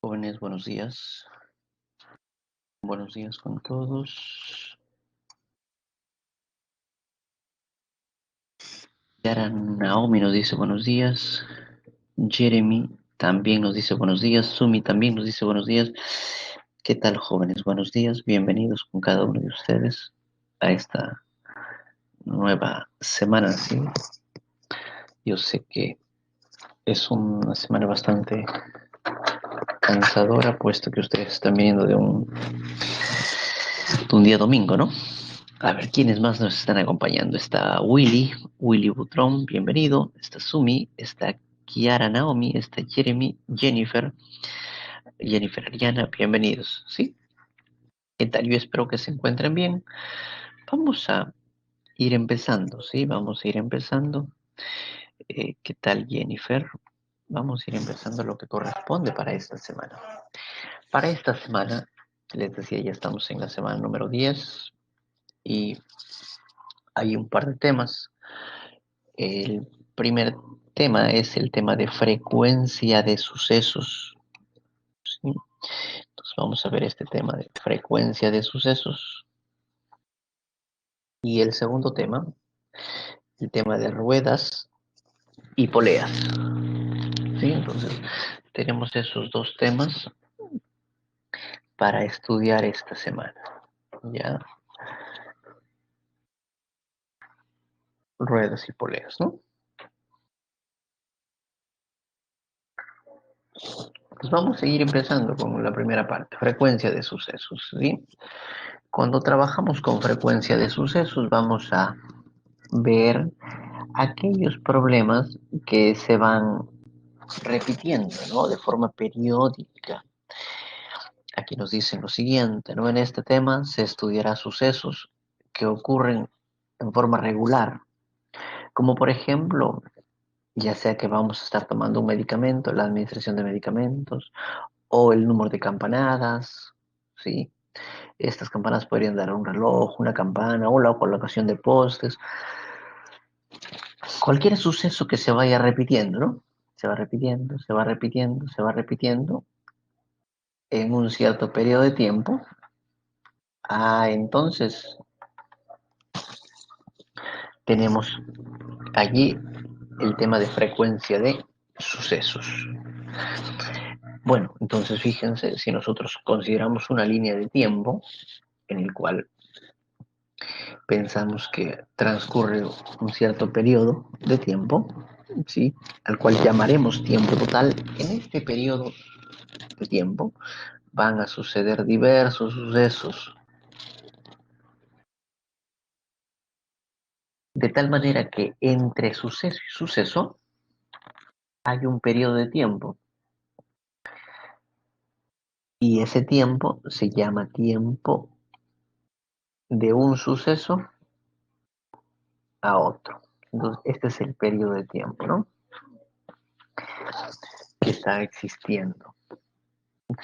Jóvenes, buenos días. Buenos días con todos. Yara Naomi nos dice buenos días. Jeremy también nos dice buenos días. Sumi también nos dice buenos días. ¿Qué tal, jóvenes? Buenos días. Bienvenidos con cada uno de ustedes a esta nueva semana. ¿Sí? Yo sé que es una semana bastante cansadora, puesto que ustedes están viniendo de un día domingo, ¿no? A ver, ¿quiénes más nos están acompañando? Está Willy Butrón, bienvenido. Está Sumi, está Kiara Naomi, está Jennifer Ariana, bienvenidos. ¿Sí? ¿Qué tal? Yo espero que se encuentren bien. Vamos a ir empezando, ¿sí? Vamos a ir empezando. ¿Qué tal, Jennifer? Vamos a ir empezando lo que corresponde para esta semana. Para esta semana, les decía, ya estamos en la semana número 10 y hay un par de temas. El primer tema es el tema de frecuencia de sucesos. ¿Sí? Entonces vamos a ver este tema de frecuencia de sucesos. Y el segundo tema, el tema de ruedas y poleas. ¿Sí? Entonces tenemos esos dos temas para estudiar esta semana. ¿Ya? Ruedas y poleas, ¿no? Pues vamos a ir empezando con la primera parte, frecuencia de sucesos. ¿Sí? Cuando trabajamos con frecuencia de sucesos vamos a ver aquellos problemas que se van repitiendo, ¿no? De forma periódica. Aquí nos dicen lo siguiente, ¿no? En este tema se estudiará sucesos que ocurren en forma regular, como por ejemplo, ya sea que vamos a estar tomando un medicamento, la administración de medicamentos, o el número de campanadas, ¿sí? Estas campanas podrían dar un reloj, una campana, o la colocación de postes, cualquier suceso que se vaya repitiendo, ¿no? Se va repitiendo, se va repitiendo, se va repitiendo en un cierto periodo de tiempo. Entonces tenemos allí el tema de frecuencia de sucesos. Bueno, entonces fíjense, si nosotros consideramos una línea de tiempo en el cual pensamos que transcurre un cierto periodo de tiempo, ¿sí? Al cual llamaremos tiempo total, en este periodo de tiempo van a suceder diversos sucesos, de tal manera que entre suceso y suceso hay un periodo de tiempo y ese tiempo se llama tiempo de un suceso a otro. Entonces, este es el periodo de tiempo, ¿no? Que está existiendo.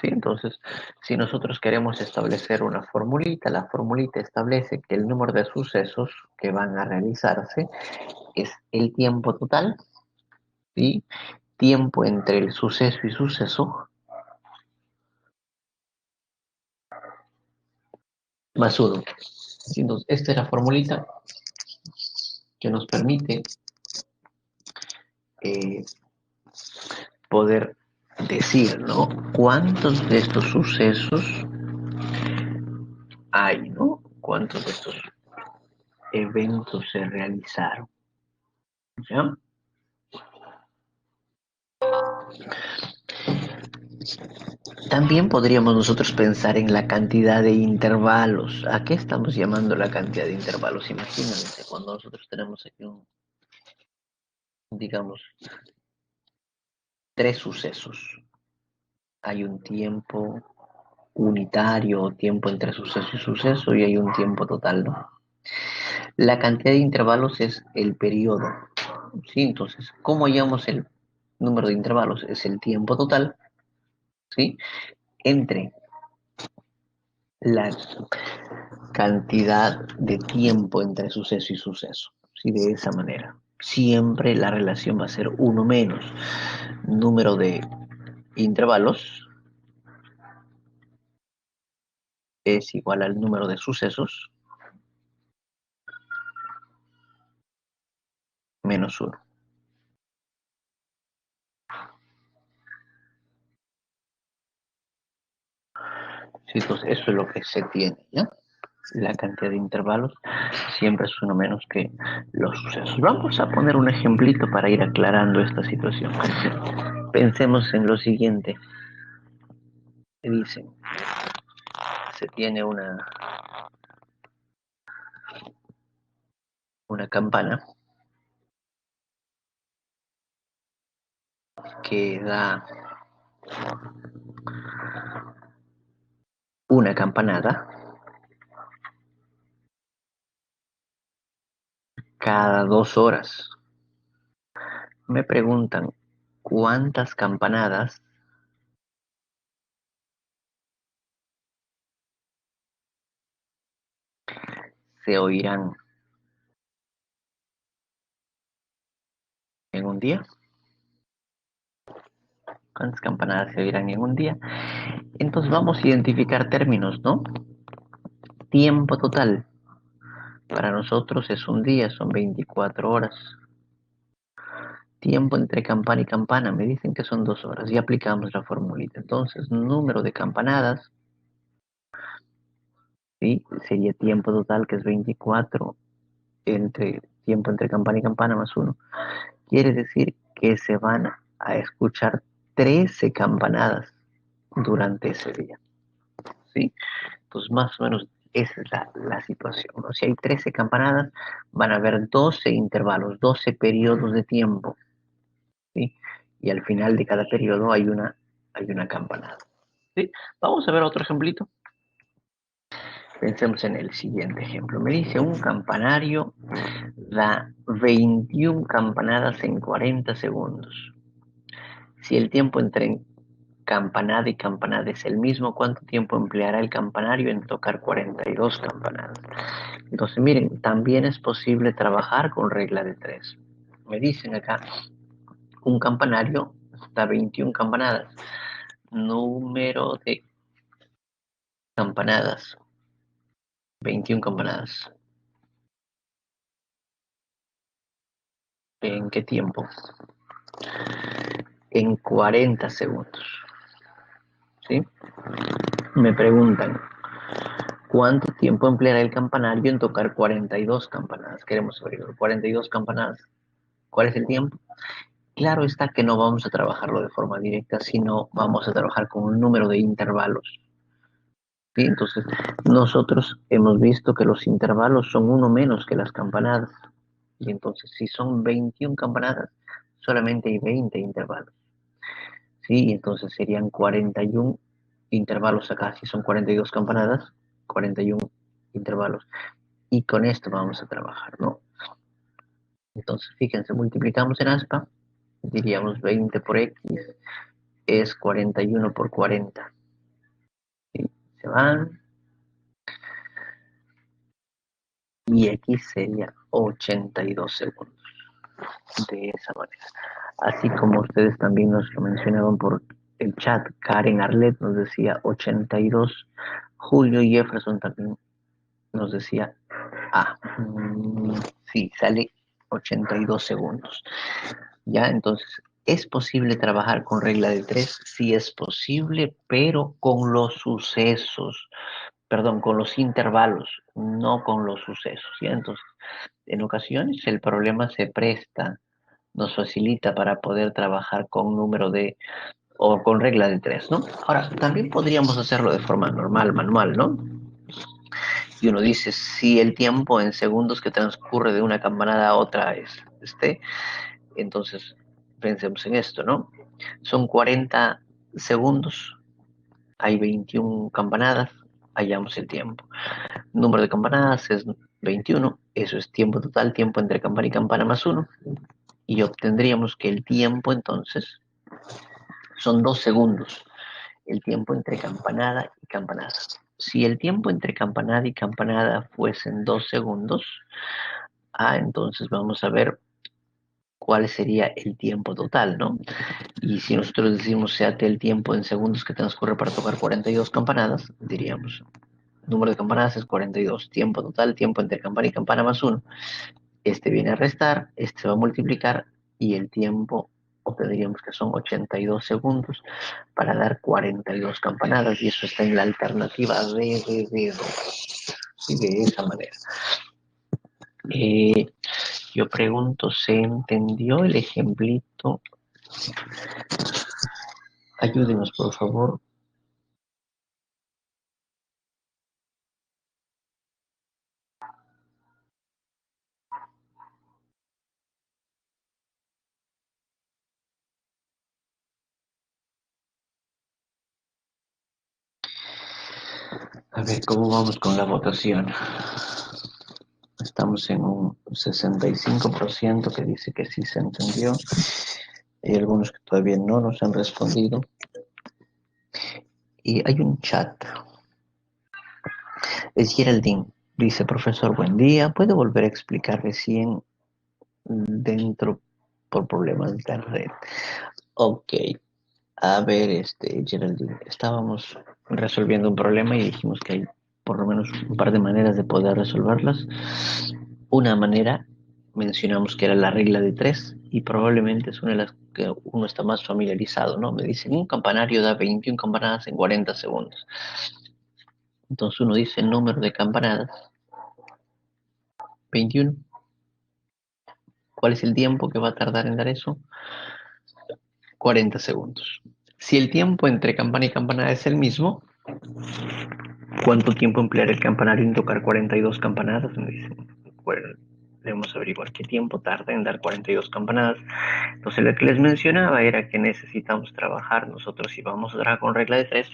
¿Sí? Entonces, si nosotros queremos establecer una formulita, la formulita establece que el número de sucesos que van a realizarse es el tiempo total, ¿sí? Tiempo entre el suceso y suceso, más uno. Entonces, esta es la formulita que nos permite eh, poder decir, ¿no? ¿Cuántos de estos sucesos hay, ¿no? ¿Cuántos de estos eventos se realizaron? ¿Ya? También podríamos nosotros pensar en la cantidad de intervalos. ¿A qué estamos llamando la cantidad de intervalos? Imagínense, cuando nosotros tenemos aquí digamos, tres sucesos. Hay un tiempo unitario, tiempo entre suceso y suceso, y hay un tiempo total, ¿no? La cantidad de intervalos es el periodo, ¿sí? Entonces, ¿cómo hallamos el número de intervalos? Es el tiempo total, ¿sí? Entre la cantidad de tiempo entre suceso y suceso, ¿sí? De esa manera. Siempre la relación va a ser uno menos número de intervalos es igual al número de sucesos menos uno. Sí, entonces eso es lo que se tiene, ¿ya? La cantidad de intervalos siempre es uno menos que los sucesos. Vamos a poner un ejemplito para ir aclarando esta situación. Pensemos en lo siguiente. Dicen, se tiene una campana que da una campanada cada 2 horas. Me preguntan cuántas campanadas se oirán en un día. ¿Cuántas campanadas se oirán en un día? Entonces vamos a identificar términos, ¿no? Tiempo total. Para nosotros es un día, son 24 horas. Tiempo entre campana y campana, me dicen que son 2 horas. Y aplicamos la formulita. Entonces, número de campanadas, ¿sí? Sería tiempo total, que es 24 entre tiempo entre campana y campana más uno. Quiere decir que se van a escuchar 13 campanadas durante ese día, ¿sí? Entonces, más o menos esa es la situación, ¿no? Si hay 13 campanadas, van a haber 12 intervalos, 12 periodos de tiempo, ¿sí? Y al final de cada periodo hay una campanada, ¿sí? Vamos a ver otro ejemplito. Pensemos en el siguiente ejemplo. Me dice un campanario da 21 campanadas en 40 segundos. Si el tiempo entre campanada y campanada es el mismo, ¿cuánto tiempo empleará el campanario en tocar 42 campanadas? Entonces, miren, también es posible trabajar con regla de tres. Me dicen acá, un campanario da 21 campanadas. Número de campanadas, 21 campanadas. ¿En qué tiempo? En 40 segundos. ¿Sí? Me preguntan, ¿cuánto tiempo empleará el campanario en tocar 42 campanadas? Queremos saber, 42 campanadas. ¿Cuál es el tiempo? Claro está que no vamos a trabajarlo de forma directa, sino vamos a trabajar con un número de intervalos. ¿Sí? Entonces, nosotros hemos visto que los intervalos son uno menos que las campanadas. Y entonces, si son 21 campanadas, solamente hay 20 intervalos. ¿Sí? Y entonces serían 41 intervalos acá. Si son 42 campanadas, 41 intervalos. Y con esto vamos a trabajar, ¿no? Entonces, fíjense, multiplicamos en aspa, diríamos 20 por x es 41 por 40. ¿Sí? Se van. Y x sería 82 segundos. De esa manera. Así como ustedes también nos lo mencionaban por el chat, Karen Arlet nos decía 82, Julio Jefferson también nos decía, sí, sale 82 segundos. Ya, entonces, ¿es posible trabajar con regla de tres? Sí es posible, pero con los sucesos, perdón, con los intervalos, no con los sucesos. ¿Ya? Entonces, en ocasiones el problema se presta, nos facilita para poder trabajar con número de, o con regla de tres, ¿no? Ahora, también podríamos hacerlo de forma normal, manual, ¿no? Y uno dice, si el tiempo en segundos que transcurre de una campanada a otra es entonces pensemos en esto, ¿no? Son 40 segundos, hay 21 campanadas, hallamos el tiempo. Número de campanadas es 21, eso es tiempo total, tiempo entre campana y campana más uno, y obtendríamos que el tiempo entonces son 2 segundos, el tiempo entre campanada y campanada. Si el tiempo entre campanada y campanada fuesen 2 segundos, entonces vamos a ver cuál sería el tiempo total, ¿no? Y si nosotros decimos sea el tiempo en segundos que transcurre para tocar 42 campanadas, diríamos Número de campanadas es 42. Tiempo total, tiempo entre campana y campana más 1. Este viene a restar, este se va a multiplicar y el tiempo obtendríamos que son 82 segundos para dar 42 campanadas y eso está en la alternativa D2. Y de esa manera. Yo pregunto, ¿se entendió el ejemplito? Ayúdenos, por favor. A ver, ¿cómo vamos con la votación? Estamos en un 65% que dice que sí se entendió. Hay algunos que todavía no nos han respondido. Y hay un chat. Es Geraldine. Dice, profesor, buen día. ¿Puede volver a explicar recién dentro por problemas de red? Ok. A ver, Geraldine, estábamos resolviendo un problema y dijimos que hay por lo menos un par de maneras de poder resolverlas. Una manera mencionamos que era la regla de tres y probablemente es una de las que uno está más familiarizado, ¿no? Me dicen, un campanario da 21 campanadas en 40 segundos. Entonces uno dice el número de campanadas, 21. ¿Cuál es el tiempo que va a tardar en dar eso? 40 segundos. Si el tiempo entre campana y campanada es el mismo, ¿cuánto tiempo empleará el campanario en tocar 42 campanadas? Me dicen, bueno, debemos averiguar qué tiempo tarda en dar 42 campanadas. Entonces, lo que les mencionaba era que necesitamos trabajar nosotros, si vamos a trabajar con regla de tres,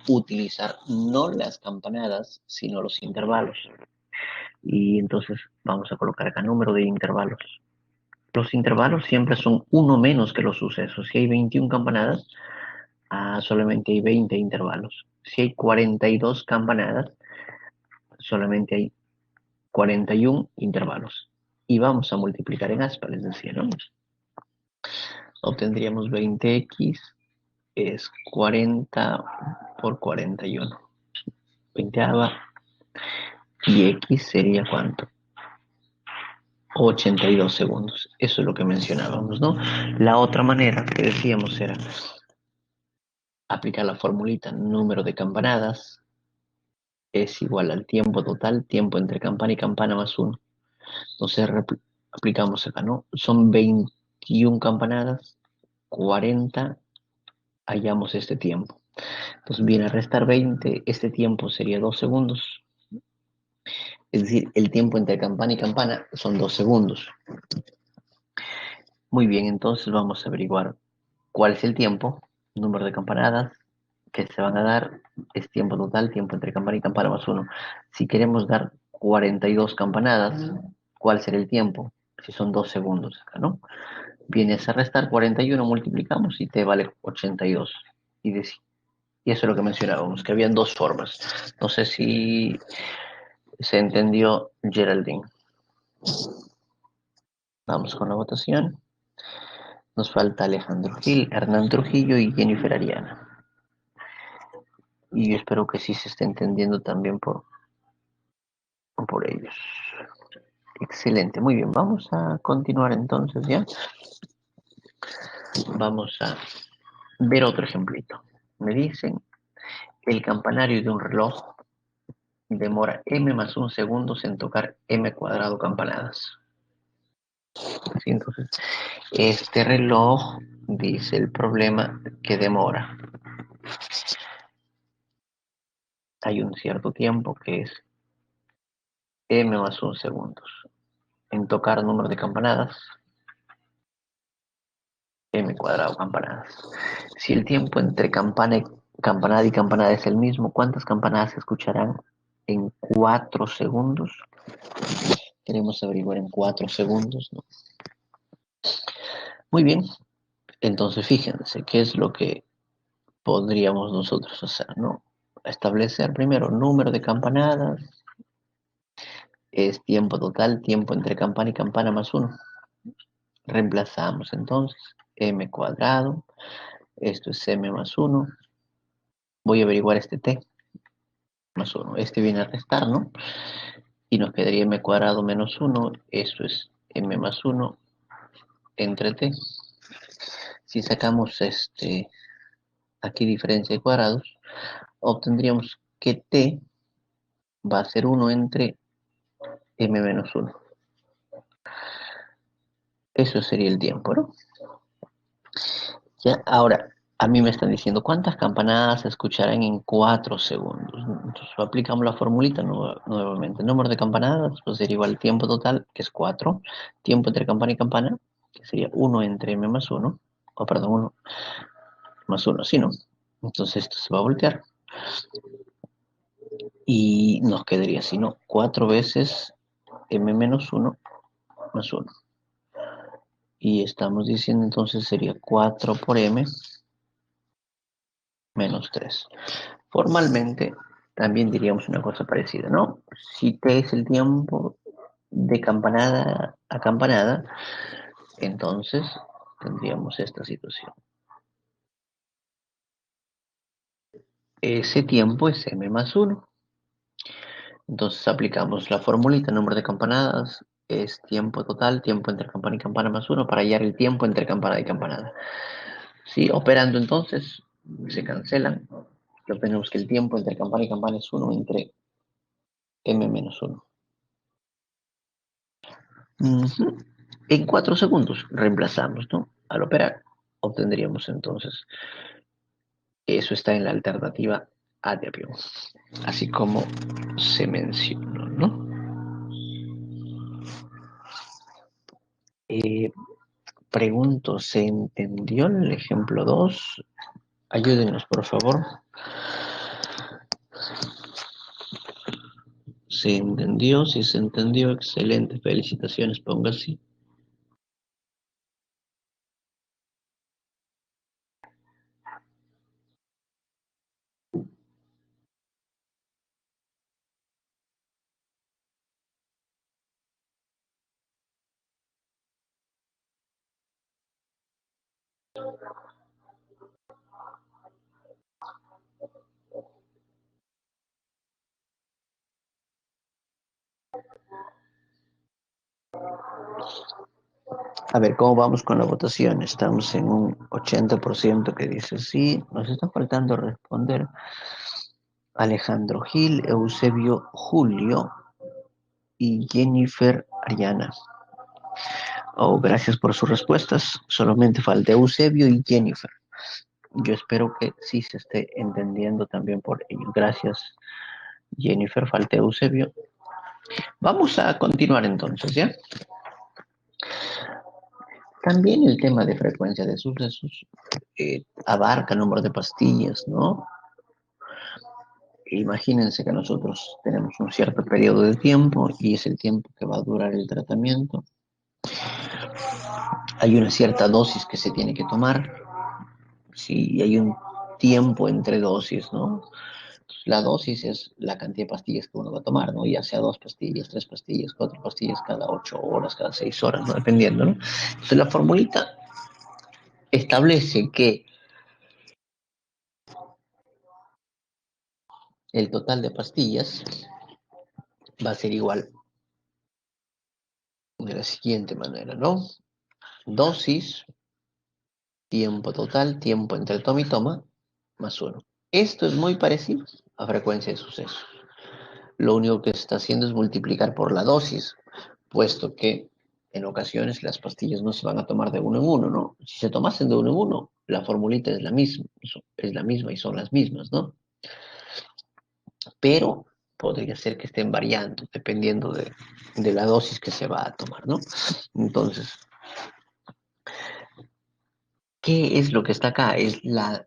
utilizar no las campanadas, sino los intervalos. Y entonces vamos a colocar acá número de intervalos. Los intervalos siempre son uno menos que los sucesos. Si hay 21 campanadas, solamente hay 20 intervalos. Si hay 42 campanadas, solamente hay 41 intervalos. Y vamos a multiplicar en aspa, les decía, ¿no? Obtendríamos 20x es 40 por 41. 20 y x sería ¿cuánto? 82 segundos. Eso es lo que mencionábamos, ¿no? La otra manera que decíamos era aplicar la formulita número de campanadas es igual al tiempo total, tiempo entre campana y campana más 1. Entonces aplicamos acá, ¿no? Son 21 campanadas, 40, hallamos este tiempo. Entonces viene a restar 20, este tiempo sería 2 segundos. Es decir, el tiempo entre campana y campana son 2 segundos. Muy bien, entonces vamos a averiguar cuál es el tiempo, número de campanadas que se van a dar, es tiempo total, tiempo entre campana y campana más 1. Si queremos dar 42 campanadas, ¿cuál será el tiempo? Si son 2 segundos acá, ¿no? Vienes a restar 41, multiplicamos y te vale 82. Y eso es lo que mencionábamos, que habían dos formas. No sé si se entendió, Geraldine. Vamos con la votación. Nos falta Alejandro Gil, Hernán Trujillo y Jennifer Ariana. Y yo espero que sí se esté entendiendo también por ellos. Excelente, muy bien. Vamos a continuar entonces, ¿ya? Vamos a ver otro ejemplito. Me dicen, el campanario de un reloj demora m más un segundos en tocar m cuadrado campanadas. ¿Sí? Entonces, este reloj dice el problema que demora. Hay un cierto tiempo que es m más un segundos en tocar número de campanadas, m cuadrado campanadas. Si el tiempo entre campanada y campanada es el mismo, ¿cuántas campanadas se escucharán en 4 segundos? Queremos averiguar en 4 segundos, ¿no? Muy bien, entonces fíjense qué es lo que podríamos nosotros hacer, ¿no? Establecer primero número de campanadas, es tiempo total, tiempo entre campana y campana más 1. Reemplazamos entonces m cuadrado, esto es m más 1. Voy a averiguar este t. más uno. Este viene a restar, ¿no? Y nos quedaría m cuadrado menos uno. Eso es m más uno entre t. Si sacamos aquí diferencia de cuadrados, obtendríamos que t va a ser 1 entre m menos uno. Eso sería el tiempo, ¿no? Ya, ahora, a mí me están diciendo cuántas campanadas se escucharán en 4 segundos. Entonces aplicamos la formulita nuevamente. El número de campanadas pues sería igual al tiempo total, que es 4. Tiempo entre campana y campana, que sería 1 entre m más uno. O perdón, 1 más uno, ¿sí, no? Entonces esto se va a voltear. Y nos quedaría, si no, 4 veces m menos uno más uno. Y estamos diciendo entonces sería 4 por m menos 3. Formalmente, también diríamos una cosa parecida, ¿no? Si t es el tiempo de campanada a campanada, entonces tendríamos esta situación. Ese tiempo es m más uno. Entonces aplicamos la formulita, número de campanadas es tiempo total, tiempo entre campana y campana más uno, para hallar el tiempo entre campanada y campanada. Sí, operando entonces, se cancelan. Lo tenemos que el tiempo entre campana y campana es 1 entre m menos uno. En 4 segundos reemplazamos, ¿no? Al operar, obtendríamos entonces, eso está en la alternativa A de avión, así como se mencionó, ¿no? Eh, Pregunto, ¿se entendió el ejemplo 2? Ayúdenos, por favor. ¿Se entendió? Si se entendió, excelente. Felicitaciones, ponga así. A ver, ¿cómo vamos con la votación? Estamos en un 80% que dice sí. Nos está faltando responder Alejandro Gil, Eusebio Julio y Jennifer Ariana. Oh, gracias por sus respuestas. Solamente falta Eusebio y Jennifer. Yo espero que sí se esté entendiendo también por ellos. Gracias, Jennifer. Falta Eusebio. Vamos a continuar entonces, ¿ya? También el tema de frecuencia de sucesos abarca el número de pastillas, ¿no? Imagínense que nosotros tenemos un cierto periodo de tiempo y es el tiempo que va a durar el tratamiento. Hay una cierta dosis que se tiene que tomar, sí, hay un tiempo entre dosis, ¿no? La dosis es la cantidad de pastillas que uno va a tomar, ¿no? Ya sea 2 pastillas, 3 pastillas, 4 pastillas cada 8 horas, cada 6 horas, ¿no? Dependiendo, ¿no? Entonces la formulita establece que el total de pastillas va a ser igual de la siguiente manera, ¿no? Dosis, tiempo total, tiempo entre toma y toma, más uno. Esto es muy parecido a frecuencia de sucesos. Lo único que se está haciendo es multiplicar por la dosis, puesto que en ocasiones las pastillas no se van a tomar de uno en uno, ¿no? Si se tomasen de uno en uno, la formulita es la misma y son las mismas, ¿no? Pero podría ser que estén variando dependiendo de la dosis que se va a tomar, ¿no? Entonces, ¿qué es lo que está acá? Es la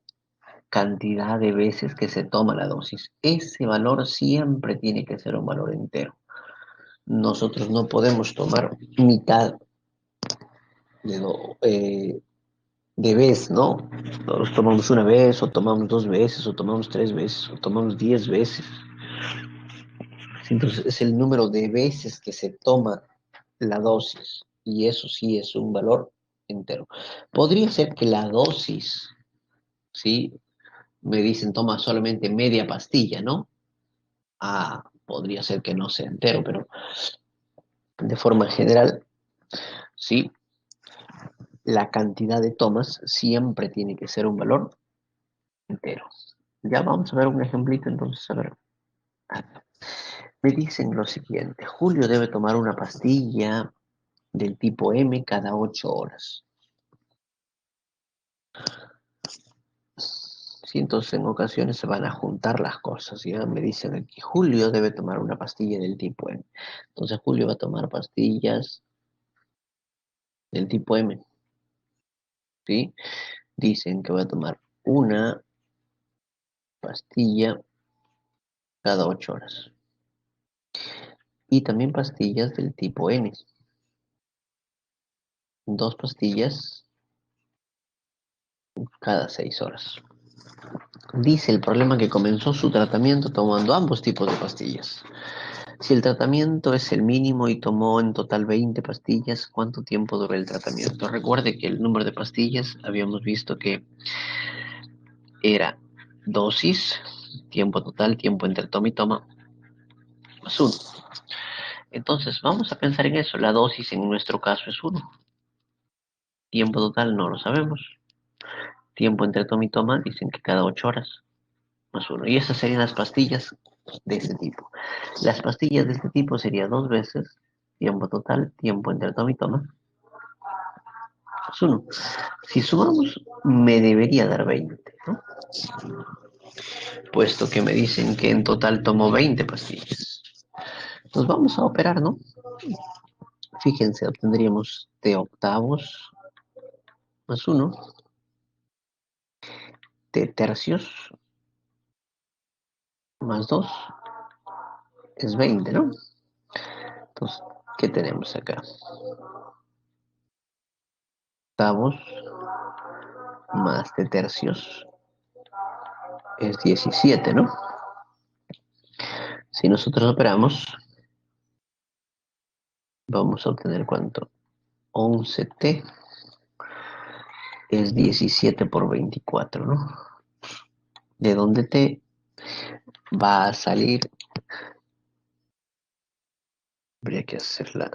cantidad de veces que se toma la dosis. Ese valor siempre tiene que ser un valor entero. Nosotros no podemos tomar mitad de, de vez, ¿no? Nos tomamos una vez, o tomamos 2 veces, o tomamos 3 veces, o tomamos 10 veces. Entonces es el número de veces que se toma la dosis, y eso sí es un valor entero. Podría ser que la dosis, ¿sí? Me dicen toma solamente media pastilla, ¿no? podría ser que no sea entero, pero de forma general, sí, la cantidad de tomas siempre tiene que ser un valor entero. Ya vamos a ver un ejemplito, entonces, a ver. Me dicen lo siguiente, Julio debe tomar una pastilla del tipo M cada 8 horas. Sí, entonces en ocasiones se van a juntar las cosas. Ya me dicen aquí, Julio debe tomar una pastilla del tipo M. Entonces Julio va a tomar pastillas del tipo M, ¿sí? Dicen que va a tomar una pastilla cada 8 horas. Y también pastillas del tipo N. Dos pastillas cada 6 horas. Dice el problema que comenzó su tratamiento tomando ambos tipos de pastillas. Si el tratamiento es el mínimo y tomó en total 20 pastillas, ¿cuánto tiempo duró el tratamiento? Recuerde que el número de pastillas habíamos visto que era dosis, tiempo total, tiempo entre toma y toma, más uno. Entonces, vamos a pensar en eso. La dosis en nuestro caso es uno. Tiempo total no lo sabemos. Tiempo entre toma y toma dicen que cada 8 horas, más uno. Y esas serían las pastillas de este tipo. Las pastillas de este tipo sería dos veces tiempo total, tiempo entre toma y toma, más uno. Si sumamos, me debería dar 20, ¿no? Puesto que me dicen que en total tomo 20 pastillas. Nos vamos a operar, ¿no? Fíjense, obtendríamos de octavos más uno, de tercios más 2 es 20, ¿no? Entonces, ¿qué tenemos acá? Octavos más de tercios es 17, ¿no? Si nosotros operamos, vamos a obtener ¿cuánto? 11t es 17 por 24, ¿no? De donde t va a salir, habría que hacer la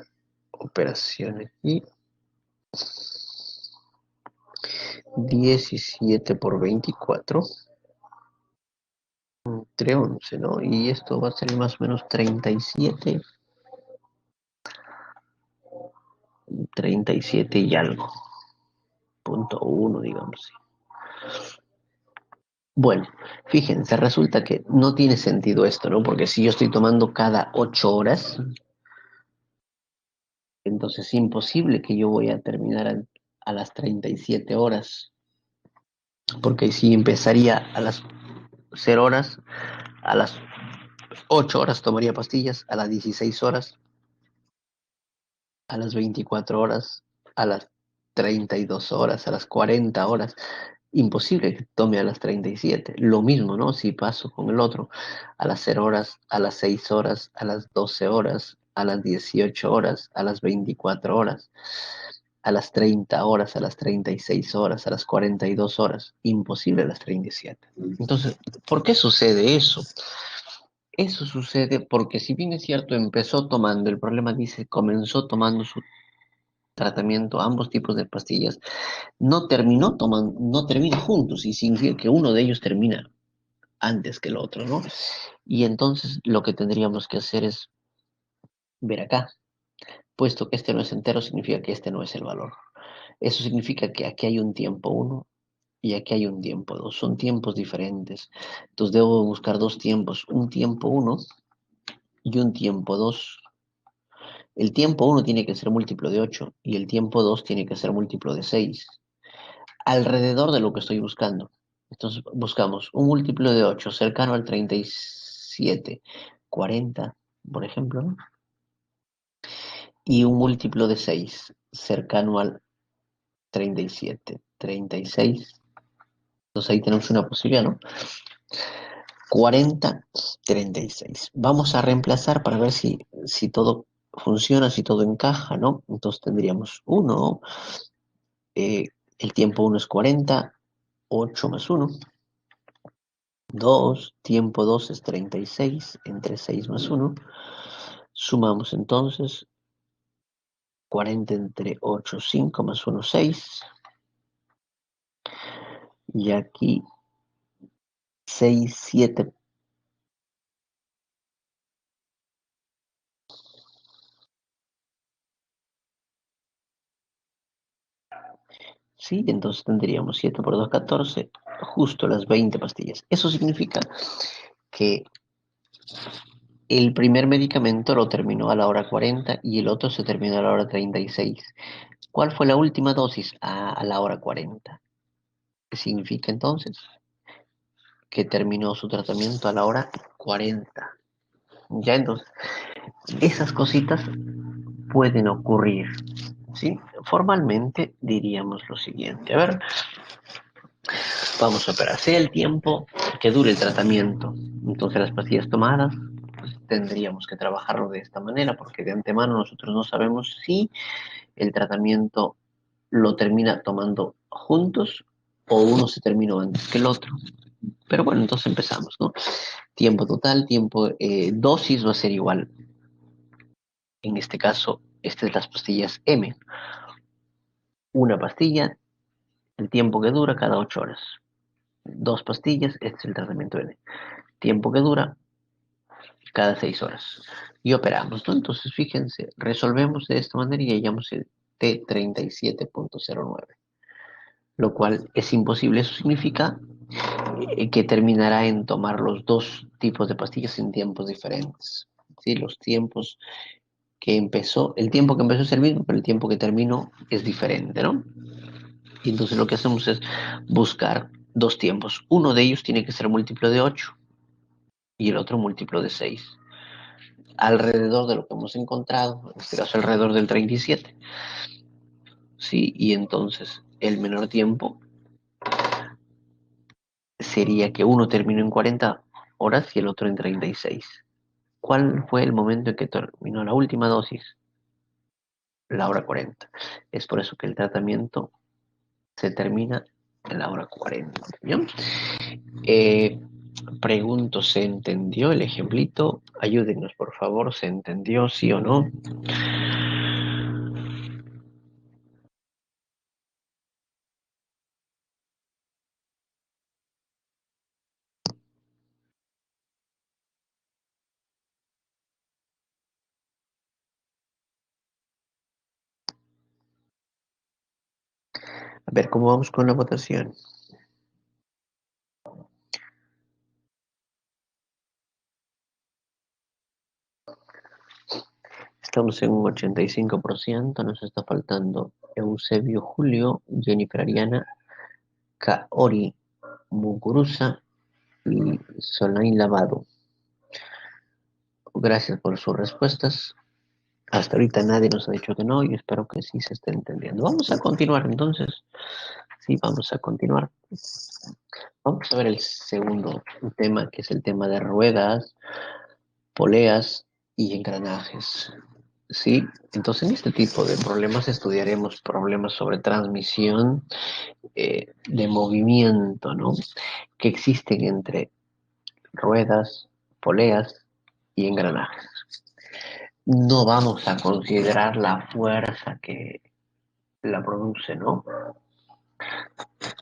operación aquí. 17 por 24 entre 11, ¿no? Y esto va a ser más o menos 37 y algo, punto uno, digamos. Bueno, fíjense, resulta que no tiene sentido esto, ¿no? Porque si yo estoy tomando cada 8 horas, entonces es imposible que yo voy a terminar a las 37 horas, porque si empezaría a las 0 horas, a las 8 horas tomaría pastillas, a las 16 horas, a las 24 horas, a las 32 horas, a las 40 horas. Imposible que tome a las 37. Lo mismo, ¿no? Si paso con el otro, a las 0 horas, a las 6 horas, a las 12 horas, a las 18 horas, a las 24 horas, a las 30 horas, a las 36 horas, a las 42 horas. Imposible a las 37. Entonces, ¿por qué sucede eso? Eso sucede porque si bien es cierto, empezó tomando, el problema dice, comenzó tomando su tratamiento, ambos tipos de pastillas, no terminó tomando, no termina juntos y significa que uno de ellos termina antes que el otro, ¿no? Y entonces lo que tendríamos que hacer es ver acá, puesto que este no es entero, significa que este no es el valor. Eso significa que aquí hay un tiempo uno y aquí hay un tiempo dos, son tiempos diferentes. Entonces debo buscar dos tiempos, un tiempo uno y un tiempo dos. El tiempo uno tiene que ser múltiplo de 8 y el tiempo 2 tiene que ser múltiplo de 6 alrededor de lo que estoy buscando. Entonces buscamos un múltiplo de 8 cercano al 37, 40, por ejemplo, ¿no? Y un múltiplo de 6 cercano al 37, 36. Entonces ahí tenemos una posibilidad, ¿no? 40, 36. Vamos a reemplazar para ver si todo funciona, si todo encaja, ¿no? Entonces tendríamos 1, el tiempo 1 es 40, 8 más 1, 2, tiempo 2 es 36, entre 6 más 1. Sumamos entonces 40 entre 8, 5 más 1, 6. Y aquí 6, 7. Sí, entonces tendríamos 7 por 2, 14, justo las 20 pastillas. Eso significa que el primer medicamento lo terminó a la hora 40 y el otro se terminó a la hora 36. ¿Cuál fue la última dosis? A la hora 40. Significa entonces que terminó su tratamiento a la hora 40. Ya entonces, esas cositas pueden ocurrir, ¿sí? Formalmente diríamos lo siguiente. A ver, vamos a operar. Sea el tiempo que dure el tratamiento. Entonces las pastillas tomadas, pues, tendríamos que trabajarlo de esta manera, porque de antemano nosotros no sabemos si el tratamiento lo termina tomando juntos o uno se terminó antes que el otro. Pero bueno, entonces empezamos, ¿no? Tiempo total, dosis va a ser igual. En este caso, estas es las pastillas M. Una pastilla, el tiempo que dura cada 8 horas. Dos pastillas, este es el tratamiento N. Tiempo que dura cada 6 horas. Y operamos, ¿no? Entonces, fíjense, resolvemos de esta manera y hallamos el T37.09, lo cual es imposible. Eso significa que terminará en tomar los dos tipos de pastillas en tiempos diferentes. ¿Sí? El tiempo que empezó es el mismo, pero el tiempo que terminó es diferente, ¿no? Y entonces lo que hacemos es buscar dos tiempos. Uno de ellos tiene que ser múltiplo de 8 y el otro múltiplo de 6. Alrededor de lo que hemos encontrado, en este caso alrededor del 37. ¿Sí? Y entonces el menor tiempo sería que uno terminó en 40 horas y el otro en 36. ¿Cuál fue el momento en que terminó la última dosis? La hora 40. Es por eso que el tratamiento se termina en la hora 40. ¿Bien? Eh, Pregunto, ¿se entendió el ejemplito? Ayúdenos, por favor, ¿se entendió, sí o no? A ver, ¿cómo vamos con la votación? Estamos en un 85%, nos está faltando Eusebio Julio, Jennifer Ariana, Kaori Muguruza y Solain Lavado. Gracias por sus respuestas. Hasta ahorita nadie nos ha dicho que no y espero que sí se esté entendiendo. Vamos a continuar entonces. Sí, vamos a continuar. Vamos a ver el segundo tema, que es el tema de ruedas, poleas y engranajes. Sí, entonces en este tipo de problemas estudiaremos problemas sobre transmisión de movimiento, ¿no? Que existen entre ruedas, poleas y engranajes. No vamos a considerar la fuerza que la produce, ¿no?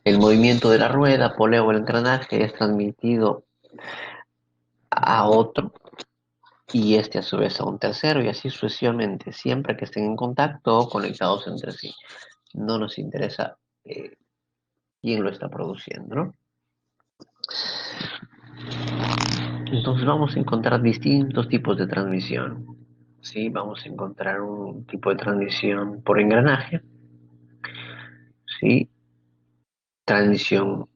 El movimiento de la rueda, polea o el engranaje es transmitido a otro y este a su vez a un tercero y así sucesivamente, siempre que estén en contacto o conectados entre sí. No nos interesa eh, quién lo está produciendo, ¿no? Entonces vamos a encontrar distintos tipos de transmisión. ¿Sí? Vamos a encontrar un tipo de transmisión por engranaje, ¿sí? Transmisión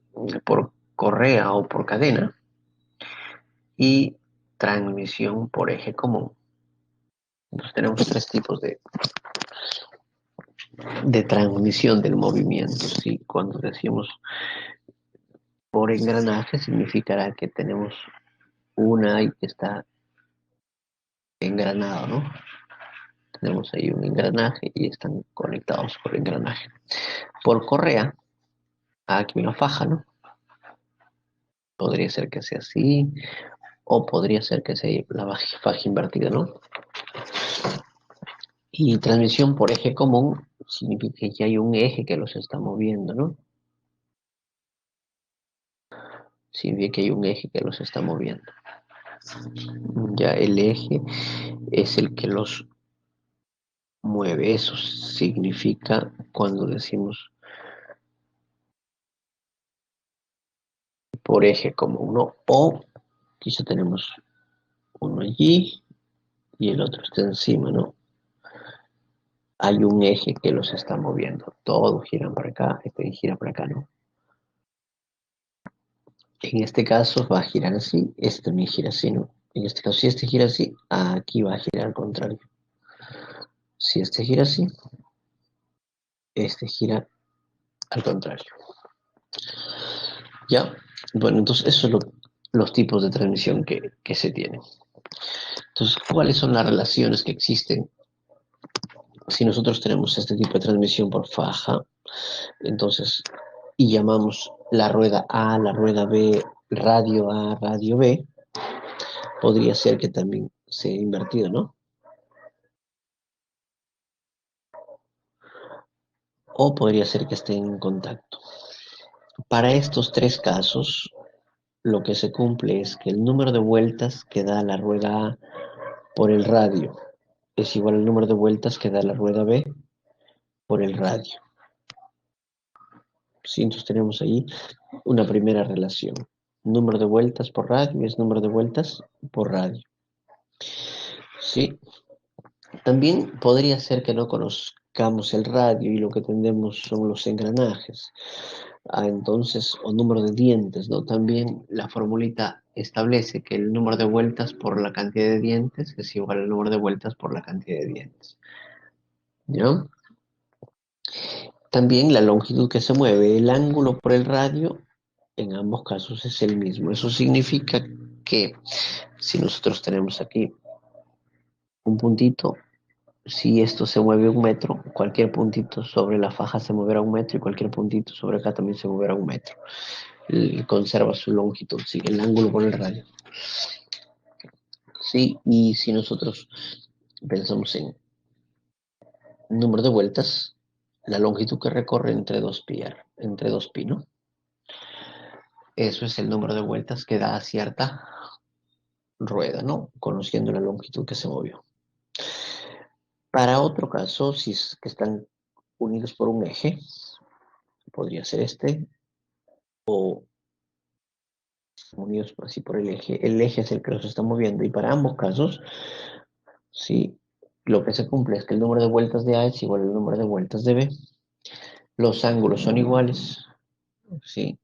por correa o por cadena y transmisión por eje común. Entonces tenemos tres tipos de transmisión del movimiento, ¿sí? Cuando decimos por engranaje significará que tenemos una ahí que está engranado, ¿no? Tenemos ahí un engranaje y están conectados por engranaje. Por correa, aquí una faja, ¿no? Podría ser que sea así, o podría ser que sea la faja invertida, ¿no? Y transmisión por eje común significa que hay un eje que los está moviendo, ¿no? Significa que hay un eje que los está moviendo. Ya el eje es el que los mueve. Eso significa cuando decimos por eje común, ¿no? O quizá tenemos uno allí y el otro está encima, ¿no? Hay un eje que los está moviendo. Todos giran para acá, este gira para acá, ¿no? En este caso va a girar así, este también gira así, ¿no? En este caso, si este gira así, aquí va a girar al contrario. Si este gira así, este gira al contrario. ¿Ya? Bueno, entonces esos son los tipos de transmisión que se tienen. Entonces, ¿cuáles son las relaciones que existen si nosotros tenemos este tipo de transmisión por faja? Entonces, y llamamos la rueda A, la rueda B, radio A, radio B, podría ser que también sea invertido, ¿no? O podría ser que estén en contacto. Para estos tres casos, lo que se cumple es que el número de vueltas que da la rueda A por el radio es igual al número de vueltas que da la rueda B por el radio. ¿Sí? Entonces tenemos ahí una primera relación. Número de vueltas por radio es número de vueltas por radio. ¿Sí? También podría ser que no conozcamos el radio y lo que tendemos son los engranajes. Entonces, o número de dientes, ¿no? También la formulita establece que el número de vueltas por la cantidad de dientes es igual al número de vueltas por la cantidad de dientes. ¿Ya? También la longitud que se mueve, el ángulo por el radio, en ambos casos es el mismo. Eso significa que si nosotros tenemos aquí un puntito, si esto se mueve 1 metro, cualquier puntito sobre la faja se moverá 1 metro y cualquier puntito sobre acá también se moverá 1 metro. Conserva su longitud, sí, el ángulo por el radio. Sí, y si nosotros pensamos en número de vueltas, la longitud que recorre entre dos pi, ¿no? Eso es el número de vueltas que da a cierta rueda, ¿no? Conociendo la longitud que se movió. Para otro caso, si es que están unidos por un eje, podría ser este, o unidos así por el eje es el que los está moviendo, y para ambos casos, sí, lo que se cumple es que el número de vueltas de A es igual al número de vueltas de B, los ángulos son iguales, ¿sí?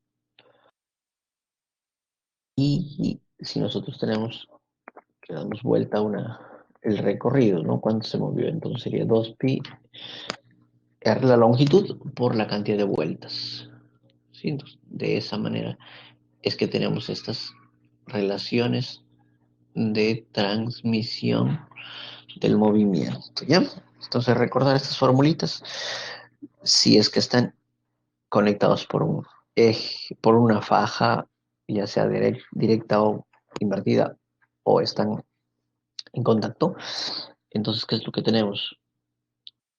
Y si nosotros tenemos que damos vuelta el recorrido, ¿no? ¿Cuánto se movió? Entonces sería 2pi r la longitud por la cantidad de vueltas. ¿Sí? Entonces, de esa manera es que tenemos estas relaciones de transmisión del movimiento, ¿ya? Entonces recordar estas formulitas, si es que están conectados por un eje, por una faja, ya sea directa o invertida, o están en contacto, entonces, ¿qué es lo que tenemos?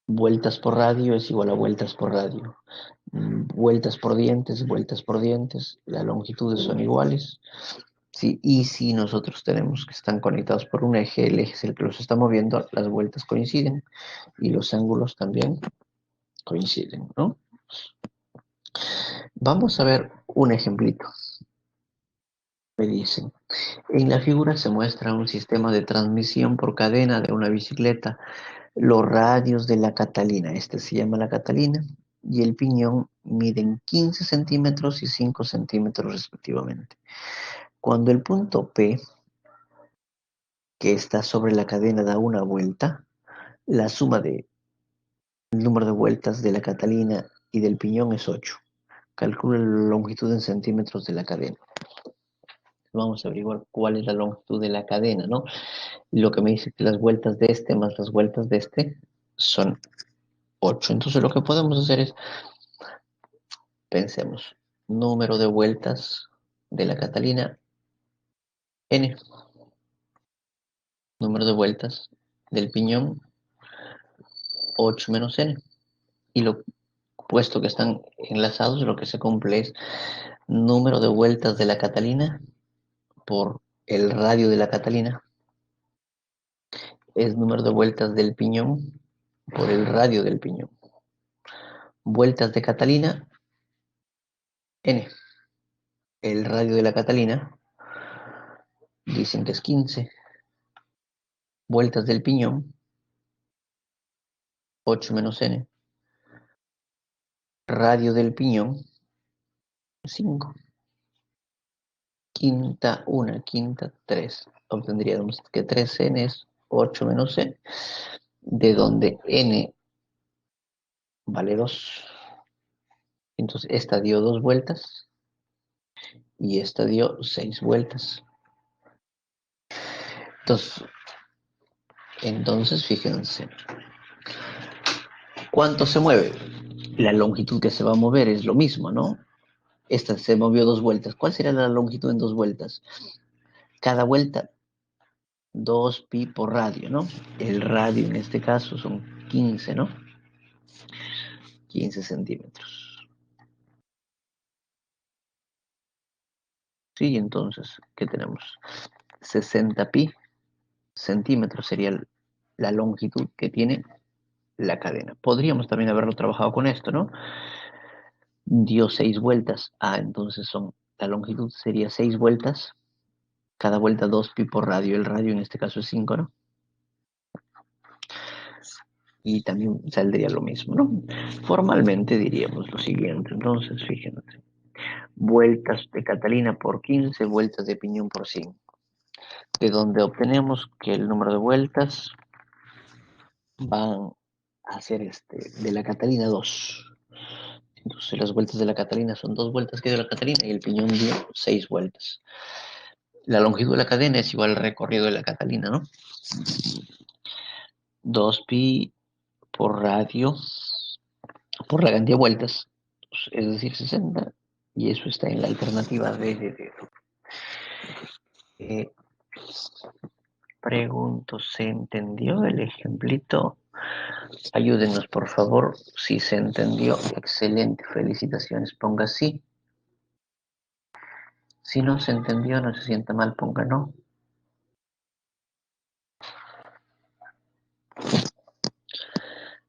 Vueltas por radio es igual a vueltas por radio. Vueltas por dientes, las longitudes son iguales. Sí, y si nosotros tenemos que están conectados por un eje, el eje es el que los está moviendo, las vueltas coinciden y los ángulos también coinciden, ¿no? Vamos a ver un ejemplito. Me dicen, en la figura se muestra un sistema de transmisión por cadena de una bicicleta. Los radios de la Catalina, este se llama la Catalina, y el piñón miden 15 centímetros y 5 centímetros respectivamente. Cuando el punto P, que está sobre la cadena, da una vuelta, la suma del número de vueltas de la Catalina y del piñón es 8. Calcula la longitud en centímetros de la cadena. Vamos a averiguar cuál es la longitud de la cadena, ¿no? Lo que me dice que las vueltas de este más las vueltas de este son 8. Entonces lo que podemos hacer es, pensemos, número de vueltas de la Catalina, n. Número de vueltas del piñón, 8 menos n. Y puesto que están enlazados, lo que se cumple es número de vueltas de la Catalina por el radio de la Catalina, es número de vueltas del piñón por el radio del piñón. Vueltas de Catalina, n. El radio de la Catalina, dicen que es 15. Vueltas del piñón, 8 menos n. Radio del piñón, 5. Quinta 1, quinta 3. Obtendríamos que 3n es 8 menos n, de donde n vale 2. Entonces esta dio 2 vueltas y esta dio 6 vueltas. Entonces fíjense, ¿cuánto se mueve? La longitud que se va a mover es lo mismo, ¿no? Esta se movió 2 vueltas. ¿Cuál será la longitud en 2 vueltas? Cada vuelta 2pi por radio, ¿no? El radio en este caso son 15, ¿no? 15 centímetros. Sí, entonces, ¿qué tenemos? 60pi centímetros sería la longitud que tiene la cadena. Podríamos también haberlo trabajado con esto, ¿no? Dio 6 vueltas. Entonces la longitud sería 6 vueltas. Cada vuelta 2pi por radio. El radio en este caso es 5, ¿no? Y también saldría lo mismo, ¿no? Formalmente diríamos lo siguiente. Entonces, fíjense. Vueltas de Catalina por 15, vueltas de piñón por 5. De donde obtenemos que el número de vueltas van a ser de la Catalina 2. Entonces las vueltas de la Catalina son 2 vueltas que dio la Catalina y el piñón dio 6 vueltas. La longitud de la cadena es igual al recorrido de la Catalina, ¿no? 2pi por radio por la cantidad de vueltas, es decir, 60, y eso está en la alternativa D. Eh, Pregunto, ¿se entendió el ejemplito? Ayúdenos, por favor, si se entendió. Excelente, felicitaciones. Ponga sí. Si no se entendió, no se sienta mal, ponga no.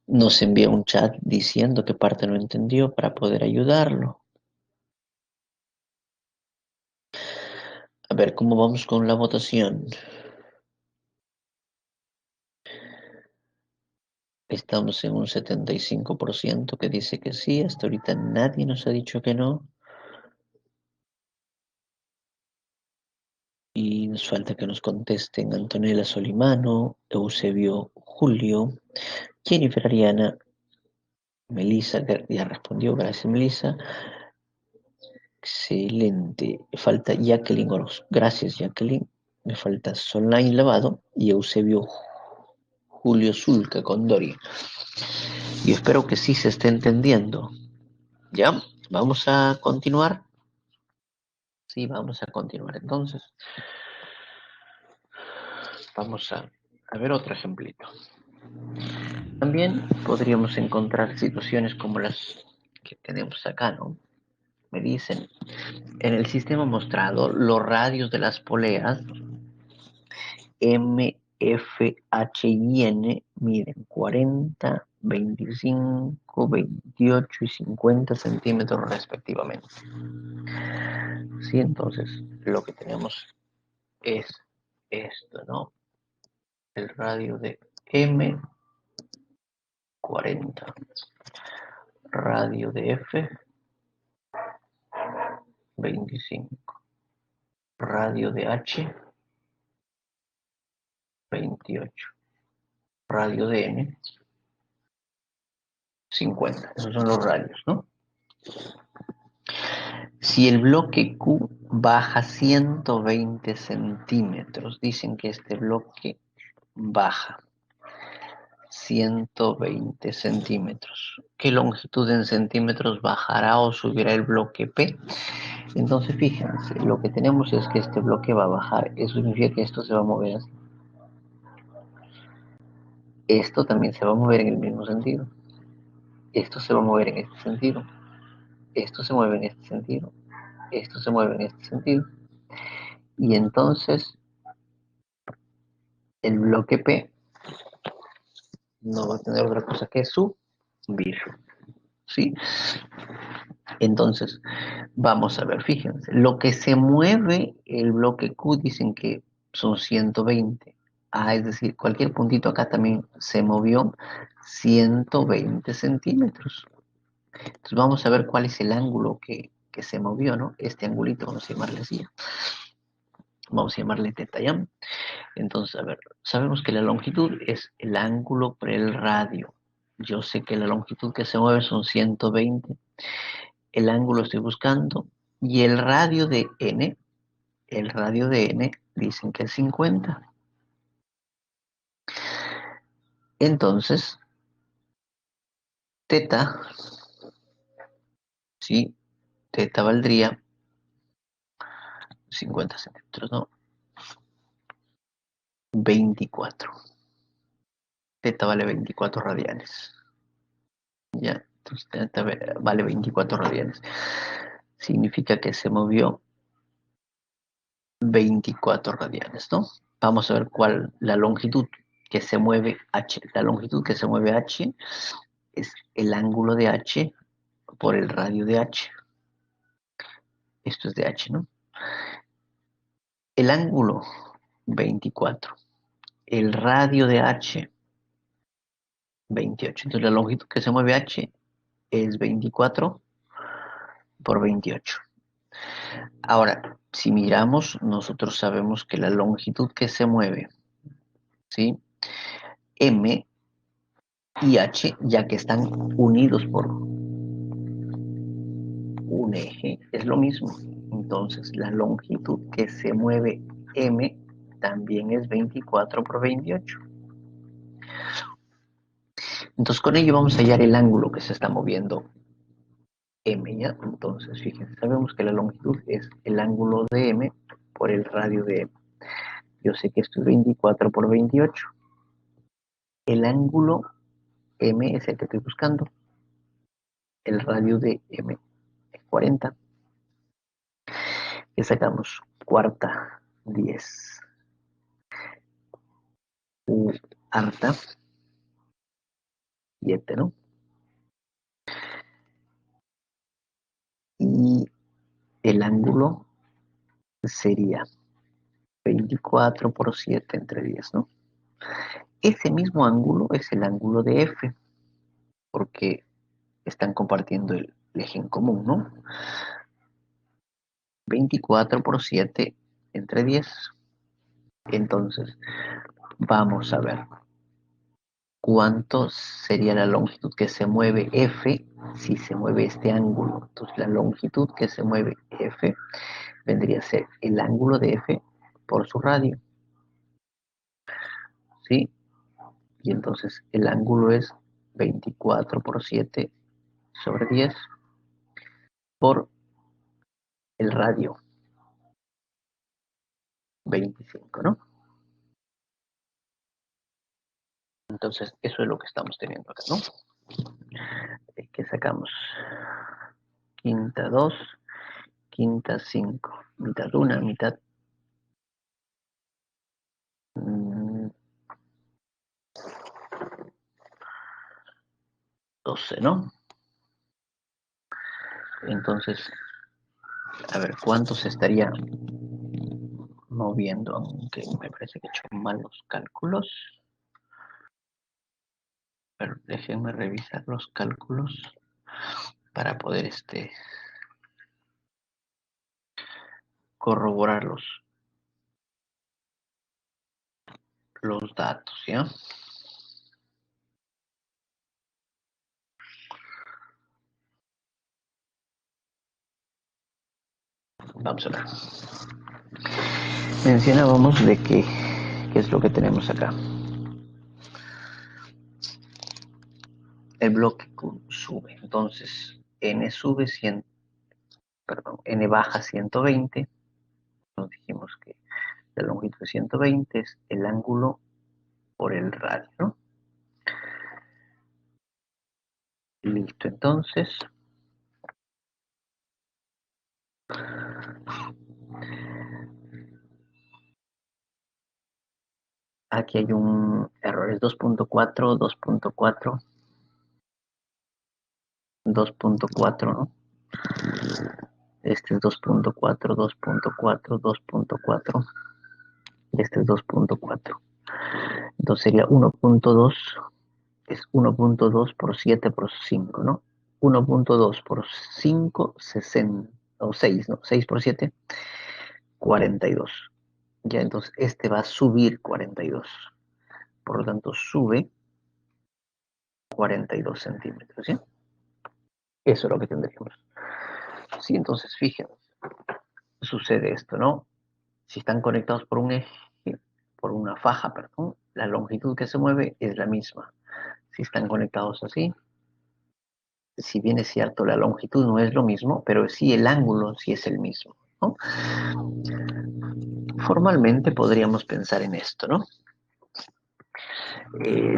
Nos envía un chat diciendo qué parte no entendió para poder ayudarlo. A ver, ¿cómo vamos con la votación? Estamos en un 75% que dice que sí. Hasta ahorita nadie nos ha dicho que no. Y nos falta que nos contesten Antonella Solimano, Eusebio Julio, Jennifer Ariana, Melissa, ya respondió, gracias Melissa. Excelente. Falta Jacqueline Orozco. Gracias Jacqueline. Me falta Solane Lavado y Eusebio Julio Zulca con Dori. Y espero que sí se esté entendiendo. ¿Ya? ¿Vamos a continuar? Sí, vamos a continuar. Entonces, vamos a ver otro ejemplito. También podríamos encontrar situaciones como las que tenemos acá, ¿no? Me dicen, en el sistema mostrado, los radios de las poleas M, F, H y N miden 40, 25, 28 y 50 centímetros respectivamente. Sí, entonces lo que tenemos es esto, ¿no? El radio de M, 40. Radio de F, 25. Radio de H, 28. Radio de N, 50. Esos son los radios, ¿no? Si el bloque Q baja 120 centímetros, dicen que este bloque baja 120 centímetros. ¿Qué longitud en centímetros bajará o subirá el bloque P? Entonces, fíjense, lo que tenemos es que este bloque va a bajar. Eso significa que esto se va a mover así. Esto también se va a mover en el mismo sentido. Esto se va a mover en este sentido. Esto se mueve en este sentido. Esto se mueve en este sentido. Y entonces, el bloque P no va a tener otra cosa que subir. ¿Sí? Entonces, vamos a ver, fíjense, lo que se mueve el bloque Q dicen que son 120. Ah, es decir, cualquier puntito acá también se movió 120 centímetros. Entonces vamos a ver cuál es el ángulo que se movió, ¿no? Este angulito, vamos a llamarle así. Vamos a llamarle teta, ¿ya? Entonces, a ver, sabemos que la longitud es el ángulo por el radio. Yo sé que la longitud que se mueve son 120. El ángulo estoy buscando. Y el radio de n dicen que es 50. Entonces, teta, sí, teta valdría 50 centímetros, ¿no? 24. Teta vale 24 radianes. Ya, entonces teta vale 24 radianes. Significa que se movió 24 radianes, ¿no? Vamos a ver cuál la longitud que se mueve h. La longitud que se mueve h es el ángulo de h por el radio de h. Esto es de h, ¿no? El ángulo 24. El radio de h 28. Entonces la longitud que se mueve h es 24 por 28. Ahora, si miramos, nosotros sabemos que la longitud que se mueve, ¿sí? M y H, ya que están unidos por un eje, es lo mismo. Entonces, la longitud que se mueve M también es 24 por 28. Entonces, con ello vamos a hallar el ángulo que se está moviendo M, ¿ya? Entonces, fíjense, sabemos que la longitud es el ángulo de M por el radio de M. Yo sé que esto es 24 por 28. El ángulo M es el que estoy buscando. El radio de M es 40. Y sacamos cuarta, 10. U harta, 7, ¿no? Y el ángulo sería 24 por 7 entre 10, ¿no? Ese mismo ángulo es el ángulo de F, porque están compartiendo el eje en común, ¿no? 24 por 7 entre 10. Entonces, vamos a ver cuánto sería la longitud que se mueve F si se mueve este ángulo. Entonces, la longitud que se mueve F vendría a ser el ángulo de F por su radio, ¿sí? Y entonces el ángulo es 24 por 7 sobre 10 por el radio, 25, ¿no? Entonces, eso es lo que estamos teniendo acá, ¿no? Que sacamos quinta 2, quinta 5, mitad 1, mitad 12, ¿no? Entonces, a ver, ¿cuánto se estaría moviendo? Aunque me parece que he hecho mal los cálculos. Pero déjenme revisar los cálculos para poder corroborar los datos, ¿ya? Vamos a ver. Mencionábamos de que, ¿qué es lo que tenemos acá? el bloque Q sube. Entonces, N sube 100, perdón, N baja 120. Nos dijimos que la longitud de 120 es el ángulo por el radio, ¿no? Listo, entonces, aquí hay un error, es 2.4, 2.4, 2.4, ¿no? Este es 2.4, 2.4, 2.4. Este es 2.4. Entonces sería 1.2, es 1.2 por 7 por 5, ¿no? 1.2 por 5, 60, o 6, ¿no? 6 por 7, 42. Ya, entonces este va a subir 42. Por lo tanto, sube 42 centímetros, ¿sí? Eso es lo que tendríamos. Sí, entonces fíjense, sucede esto, ¿no? Si están conectados por un eje, por una faja, perdón, la longitud que se mueve es la misma. Si están conectados así, si bien es cierto, la longitud no es lo mismo, pero sí el ángulo sí es el mismo, ¿no? Formalmente podríamos pensar en esto, ¿no?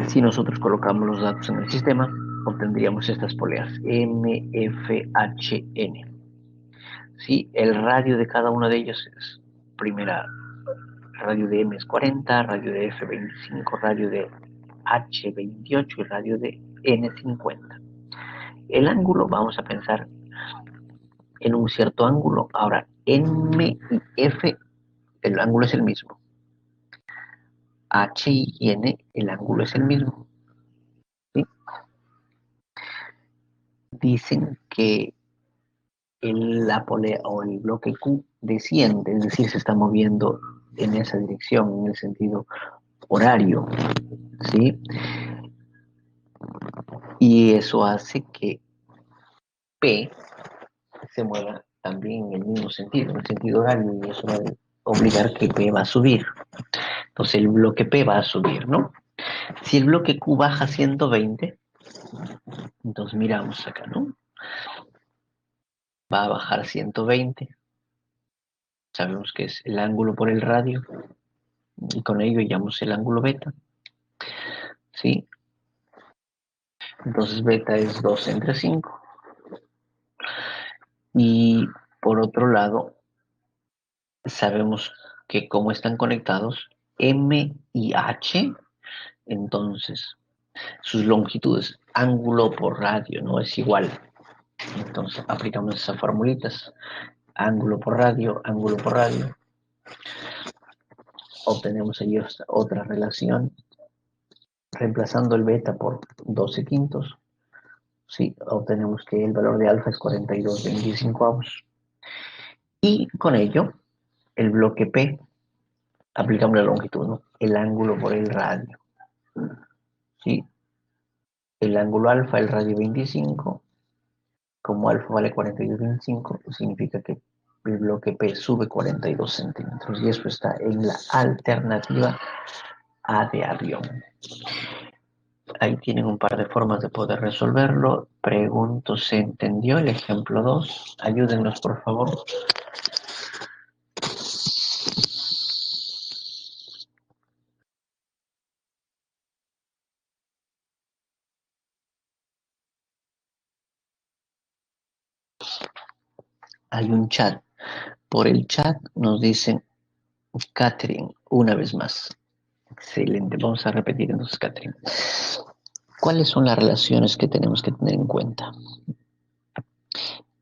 Si nosotros colocamos los datos en el sistema, obtendríamos estas poleas M, F, H, N. ¿Sí? El radio de cada uno de ellos es, primera, radio de M es 40, radio de F 25, radio de H 28 y radio de N 50. El ángulo, vamos a pensar en un cierto ángulo. Ahora, M y F, el ángulo es el mismo. H y N, el ángulo es el mismo. ¿Sí? Dicen que la polea o el bloque Q desciende, es decir, se está moviendo en esa dirección, en el sentido horario, ¿sí? Y eso hace que P se mueva también en el mismo sentido, en el sentido horario, y eso va a obligar que P va a subir. Entonces el bloque P va a subir, ¿no? Si el bloque Q baja 120, entonces miramos acá, ¿no? Va a bajar 120. Sabemos que es el ángulo por el radio, y con ello llamamos el ángulo beta, ¿sí? Entonces beta es 2 entre 5. Y por otro lado, sabemos que como están conectados M y H, entonces sus longitudes, ángulo por radio, no es igual. Entonces aplicamos esas formulitas, ángulo por radio, obtenemos ahí otra relación, reemplazando el beta por 12 quintos, sí, obtenemos que el valor de alfa es 42,25. Y con ello, el bloque P, aplicamos la longitud, ¿no? El ángulo por el radio, sí, el ángulo alfa, el radio 25, como alfa vale 42,25, significa que el bloque P sube 42 centímetros, y eso está en la alternativa A de avión. Ahí tienen un par de formas de poder resolverlo. Pregunto, ¿se entendió el ejemplo 2? Ayúdennos, por favor. Hay un chat. Por el chat nos dicen Catherine, una vez más. Excelente. Vamos a repetir entonces, Catherine. ¿Cuáles son las relaciones que tenemos que tener en cuenta?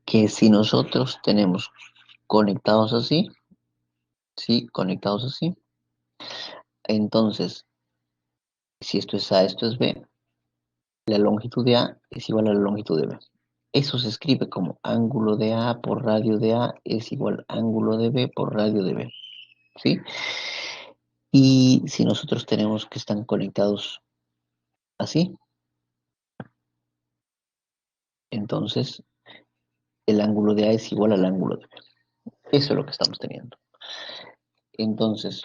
Que si nosotros tenemos conectados así, sí, conectados así, entonces, si esto es A, esto es B, la longitud de A es igual a la longitud de B. Eso se escribe como ángulo de A por radio de A es igual a ángulo de B por radio de B, ¿sí? Y si nosotros tenemos que están conectados así, entonces el ángulo de A es igual al ángulo de B. Eso es lo que estamos teniendo. Entonces,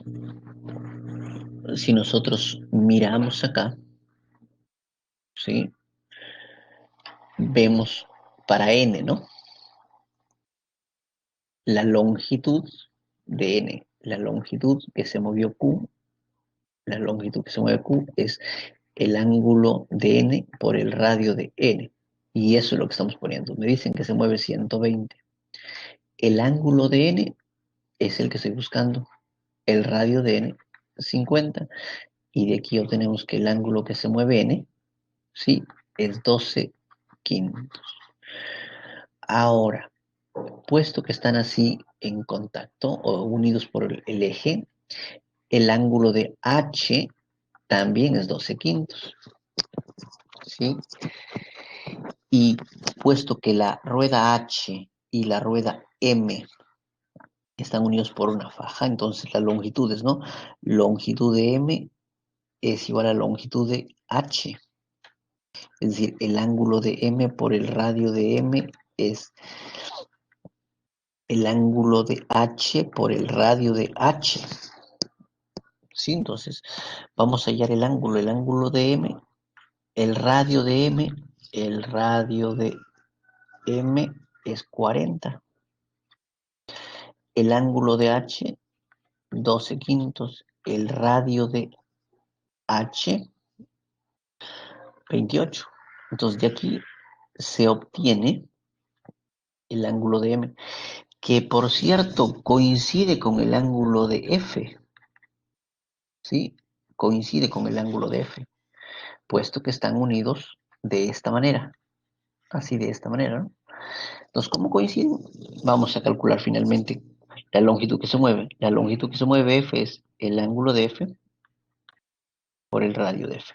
si nosotros miramos acá, ¿sí? vemos para n, ¿no? La longitud de n, la longitud que se movió q, la longitud que se mueve q es el ángulo de n por el radio de n. Y eso es lo que estamos poniendo. Me dicen que se mueve 120. El ángulo de n es el que estoy buscando. El radio de n, 50. Y de aquí obtenemos que el ángulo que se mueve n, sí, es 12 quintos. Ahora, puesto que están así en contacto o unidos por el eje, el ángulo de h también es 12 quintos. ¿Sí? Y puesto que la rueda H y la rueda M están unidos por una faja, entonces las longitudes, ¿no? Longitud de M es igual a longitud de H. Es decir, el ángulo de M por el radio de M es el ángulo de H por el radio de H. ¿Sí? Entonces, vamos a hallar el ángulo de M, el radio de M, el radio de M es 40. El ángulo de H, 12 quintos. El radio de H, 28. Entonces de aquí se obtiene el ángulo de M, que por cierto coincide con el ángulo de F, ¿sí? Coincide con el ángulo de F, puesto que están unidos de esta manera, así de esta manera, ¿no? Entonces, ¿cómo coinciden? Vamos a calcular finalmente la longitud que se mueve. La longitud que se mueve F es el ángulo de F por el radio de F.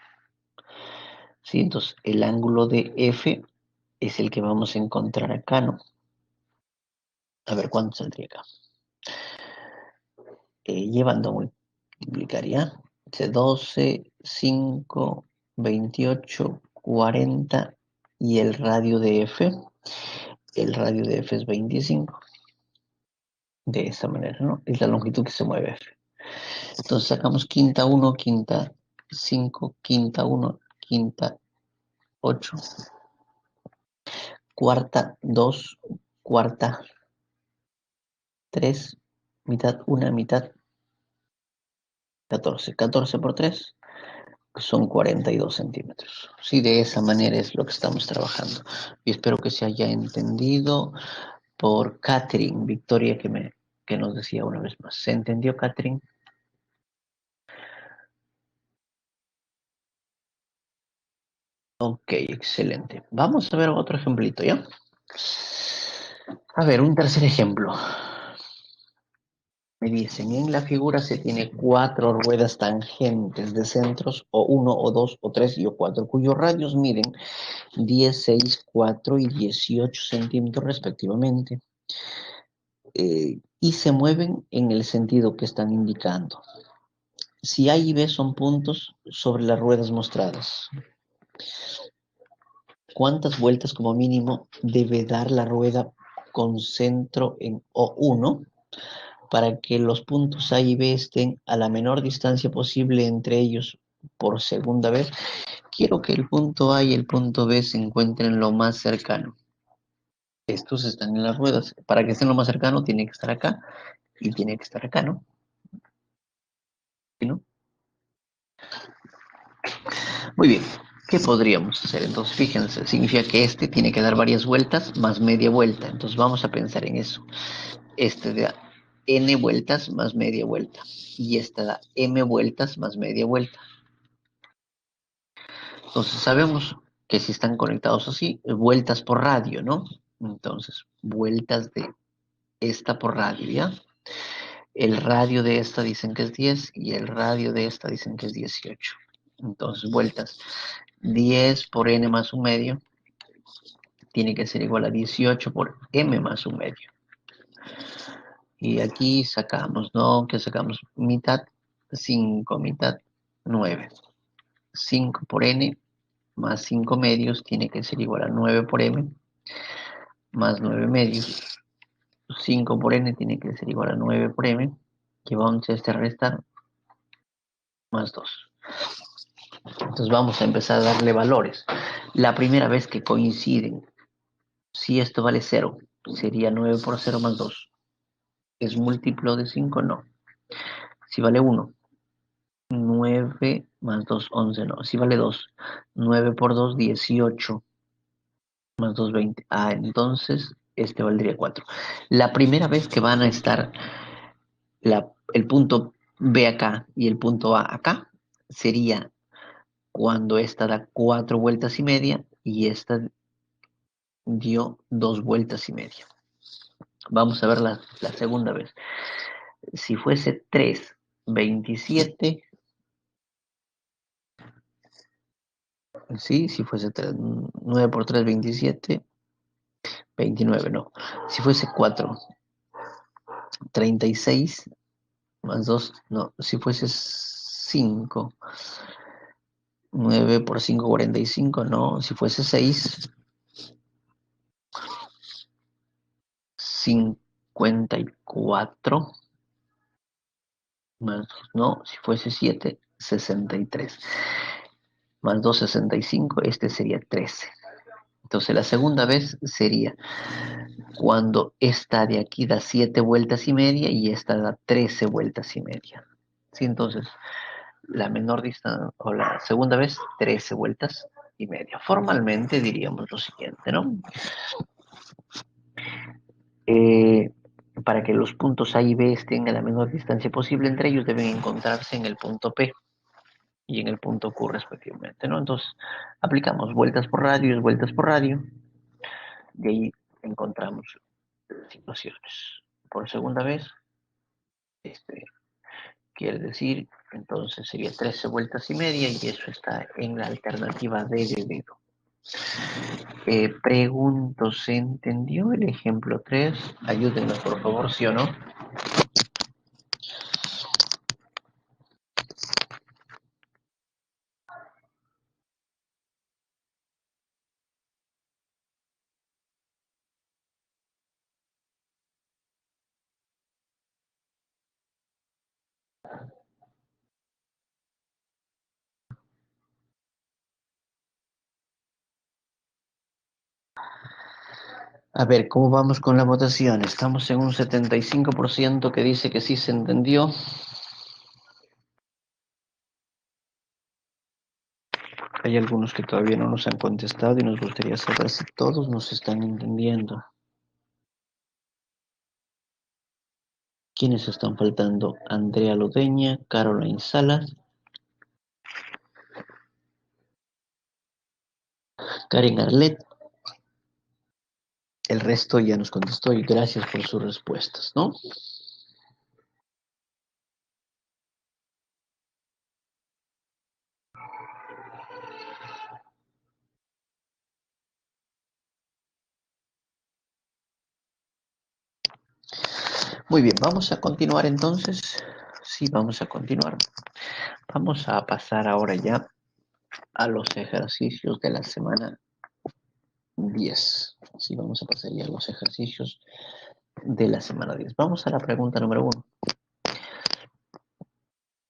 ¿Sí? Entonces, el ángulo de F es el que vamos a encontrar acá, ¿no? A ver cuánto saldría acá. Llevando a multiplicar, ¿ya? 12, 5, 28, 40 y el radio de F. El radio de F es 25. De esta manera, ¿no? Es la longitud que se mueve F. Entonces sacamos quinta 1, quinta 5, quinta 1, quinta 8, cuarta 2, cuarta 3, mitad 1, mitad 14. 14 por 3 son 42 centímetros. Sí, de esa manera es lo que estamos trabajando. Y espero que se haya entendido por Catherine, Victoria, que nos decía una vez más. ¿Se entendió, Catherine? Ok, excelente. Vamos a ver otro ejemplito, ¿ya? A ver, un tercer ejemplo. Me dicen, en la figura se tiene cuatro ruedas tangentes de centros, o uno, o dos, o tres y o cuatro, cuyos radios miden 10, 6, 4 y 18 centímetros respectivamente, y se mueven en el sentido que están indicando. Si A y B son puntos sobre las ruedas mostradas, ¿cuántas vueltas como mínimo debe dar la rueda con centro en O1 para que los puntos A y B estén a la menor distancia posible entre ellos por segunda vez? Quiero que el punto A y el punto B se encuentren lo más cercano. Estos están en las ruedas. Para que estén lo más cercano, tiene que estar acá y tiene que estar acá, ¿no? ¿Sí, no? Muy bien. ¿Qué podríamos hacer? Entonces, fíjense, significa que este tiene que dar varias vueltas más media vuelta. Entonces, vamos a pensar en eso. Este da n vueltas más media vuelta. Y esta da m vueltas más media vuelta. Entonces, sabemos que si están conectados así, vueltas por radio, ¿no? Entonces, vueltas de esta por radio, ¿ya? El radio de esta dicen que es 10 y el radio de esta dicen que es 18. Entonces, vueltas. 10 por n más un medio tiene que ser igual a 18 por m más un medio. Y aquí sacamos, ¿no? Que sacamos mitad, 5, mitad, 9. 5 por n más 5 medios tiene que ser igual a 9 por m más 9 medios. 5 por n tiene que ser igual a 9 por m, que vamos a restar más 2. Entonces vamos a empezar a darle valores. La primera vez que coinciden, si esto vale 0, sería 9 por 0 más 2. ¿Es múltiplo de 5? No. Si vale 1, 9 más 2, 11. No. Si vale 2, 9 por 2, 18. Más 2, 20. Ah, entonces este valdría 4. La primera vez que van a estar el punto B acá y el punto A acá sería cuando esta da 4 vueltas y media y esta dio 2 vueltas y media. Vamos a ver la segunda vez. Si fuese 3, 27, sí, si fuese 3, 9 por 3, 27, 29, no. Si fuese 4, 36, más 2, no. Si fuese 5, 9 por 5, 45, no. Si fuese 6, 54, más 2, no. Si fuese 7, 63. Más 2, 65, este sería 13. Entonces la segunda vez sería cuando esta de aquí da 7 vueltas y media y esta da 13 vueltas y media. ¿Sí? Entonces, la menor distancia, o la segunda vez, 13 vueltas y media. Formalmente diríamos lo siguiente, ¿no? Eh, para que los puntos A y B estén a la menor distancia posible entre ellos, deben encontrarse en el punto P y en el punto Q respectivamente, ¿no? Entonces, aplicamos vueltas por radio, y ahí encontramos situaciones. Por segunda vez, este, quiere decir, entonces sería 13 vueltas y media y eso está en la alternativa D de dedo. Pregunto, ¿se entendió el ejemplo 3? Ayúdenme por favor, ¿sí o no? A ver, ¿cómo vamos con la votación? Estamos en un 75% que dice que sí se entendió. Hay algunos que todavía no nos han contestado y nos gustaría saber si todos nos están entendiendo. ¿Quiénes están faltando? Andrea Ludeña, Caroline Salas, Karen Arlet. El resto ya nos contestó y gracias por sus respuestas, ¿no? Muy bien, vamos a continuar entonces. Sí, vamos a continuar. Vamos a pasar ahora ya a los ejercicios de la semana 10. Sí, vamos a pasar ya a los ejercicios de la semana 10. Vamos a la pregunta número 1.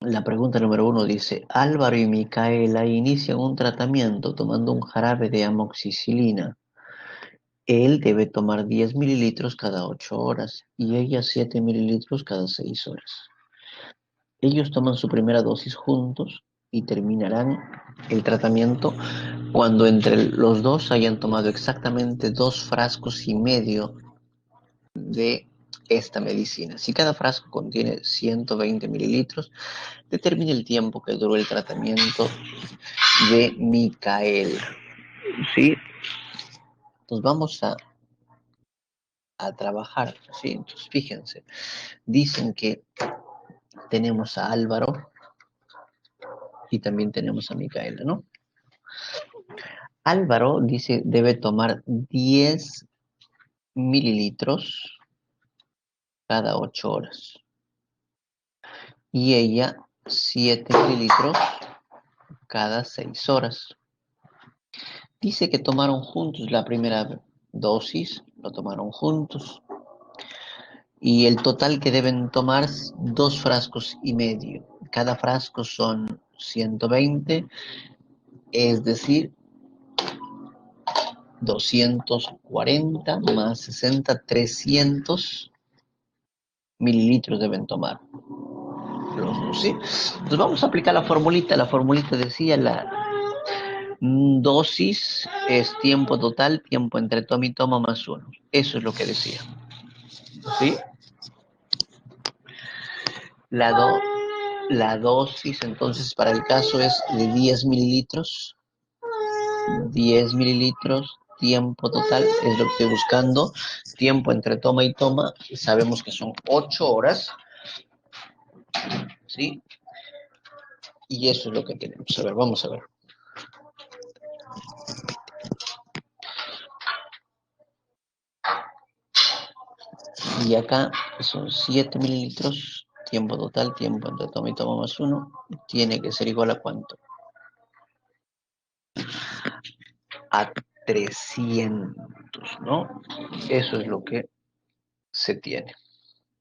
La pregunta número 1 dice, Álvaro y Micaela inician un tratamiento tomando un jarabe de amoxicilina. Él debe tomar 10 mililitros cada 8 horas y ella 7 mililitros cada 6 horas. Ellos toman su primera dosis juntos y terminarán el tratamiento cuando entre los dos hayan tomado exactamente 2,5 frascos de esta medicina. Si cada frasco contiene 120 mililitros, determine el tiempo que duró el tratamiento de Micael. ¿Sí? Entonces vamos a trabajar. ¿Sí? Entonces fíjense, dicen que tenemos a Álvaro y también tenemos a Micaela, ¿no? Álvaro dice debe tomar 10 mililitros cada 8 horas y ella 7 mililitros cada 6 horas. Dice que tomaron juntos la primera dosis, lo tomaron juntos y el total que deben tomar es 2,5 frascos. Cada frasco son 120, es decir, 240 más 60, 300 mililitros deben tomar. ¿Sí? Entonces vamos a aplicar la formulita. La formulita decía la dosis es tiempo total, tiempo entre toma y toma más uno. Eso es lo que decía. ¿Sí? La, do, la dosis entonces para el caso es de 10 mililitros. 10 mililitros, tiempo total, es lo que estoy buscando. Tiempo entre toma y toma, sabemos que son 8 horas. ¿Sí? Y eso es lo que tenemos. A ver, vamos a ver. Y acá son 7 mililitros, tiempo total, tiempo entre toma y toma más uno, tiene que ser igual a ¿cuánto? A 300, ¿no? Eso es lo que se tiene.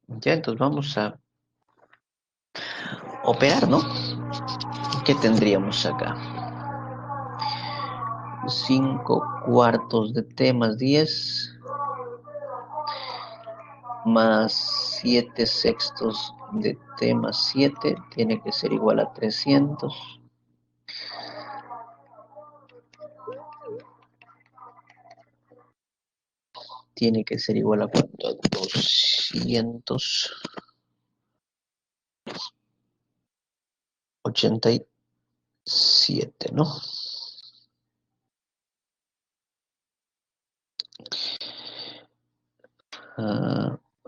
Ya, entonces vamos a operar, ¿no? ¿Qué tendríamos acá? 5 cuartos de T más 10 más 7 sextos de T más 7 tiene que ser igual a 300. Tiene que ser igual a ¿cuánto? A 287, ¿no?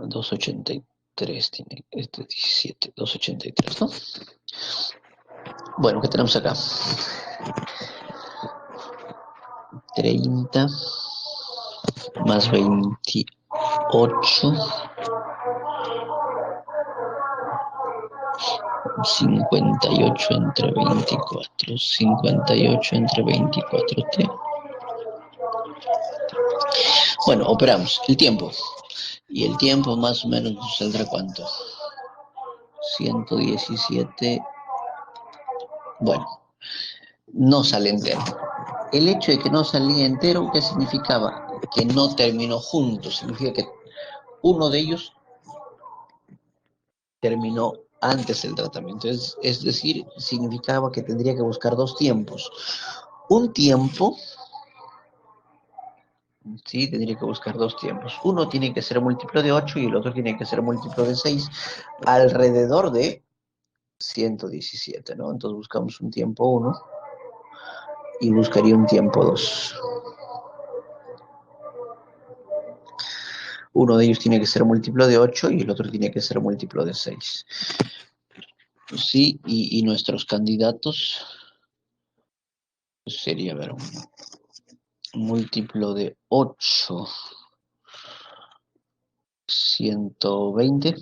283 tiene, este 17, 283, ¿no? Bueno, ¿qué tenemos acá? 30 más 28, 58 entre 24, 58 entre 24T. Bueno, operamos el tiempo. Y el tiempo más o menos nos saldrá ¿cuánto? 117. Bueno, no sale entero. El hecho de que no salía entero, ¿qué significaba? Que no terminó juntos. Significa que uno de ellos terminó antes del tratamiento. Es decir, significaba que tendría que buscar dos tiempos. Un tiempo, sí, tendría que buscar dos tiempos. Uno tiene que ser múltiplo de 8 y el otro tiene que ser múltiplo de 6, alrededor de 117, ¿no? Entonces buscamos un tiempo 1 y buscaría un tiempo 2. Uno de ellos tiene que ser múltiplo de 8 y el otro tiene que ser múltiplo de 6. Sí, y nuestros candidatos sería, a ver, un múltiplo de 8, 120.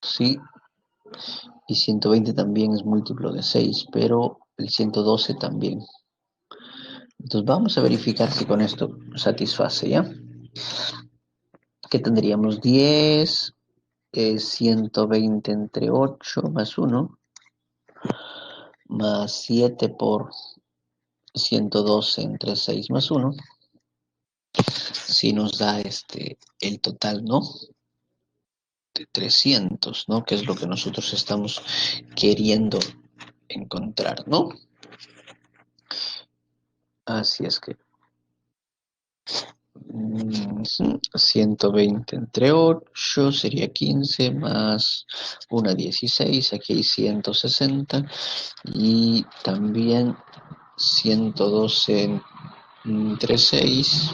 Sí, y 120 también es múltiplo de 6, pero el 112 también. Entonces vamos a verificar si con esto satisface, ¿ya? ¿Qué tendríamos? 10, 120 entre 8 más 1, más 7 por 112 entre 6 más 1, si nos da el total, ¿no? De 300, ¿no? Que es lo que nosotros estamos queriendo encontrar, ¿no? Así es que 120 entre 8 sería 15 más una 16, aquí hay 160 y también 112 entre 6,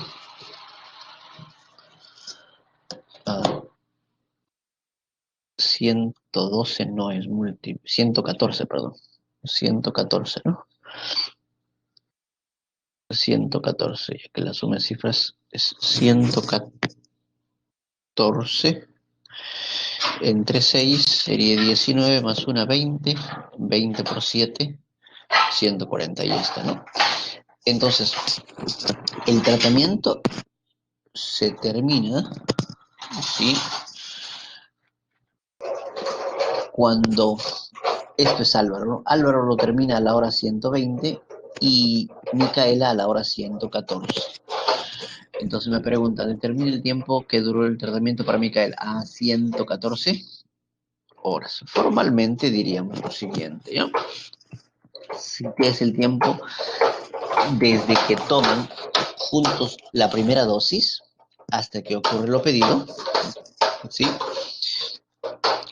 112 no es múltiplo, 114, perdón, 114, ¿no? 114, ya que la suma de cifras es 114 entre 6 sería 19 más una 20, 20 por 7, 140 y esta, ¿no? Entonces, el tratamiento se termina, ¿sí? cuando esto es Álvaro, ¿no? Álvaro lo termina a la hora 120 y Micaela a la hora 114. Entonces me pregunta, determina el tiempo que duró el tratamiento para Micaela a 114 horas. Formalmente diríamos lo siguiente, ¿ya? Si es el tiempo desde que toman juntos la primera dosis hasta que ocurre lo pedido, ¿sí?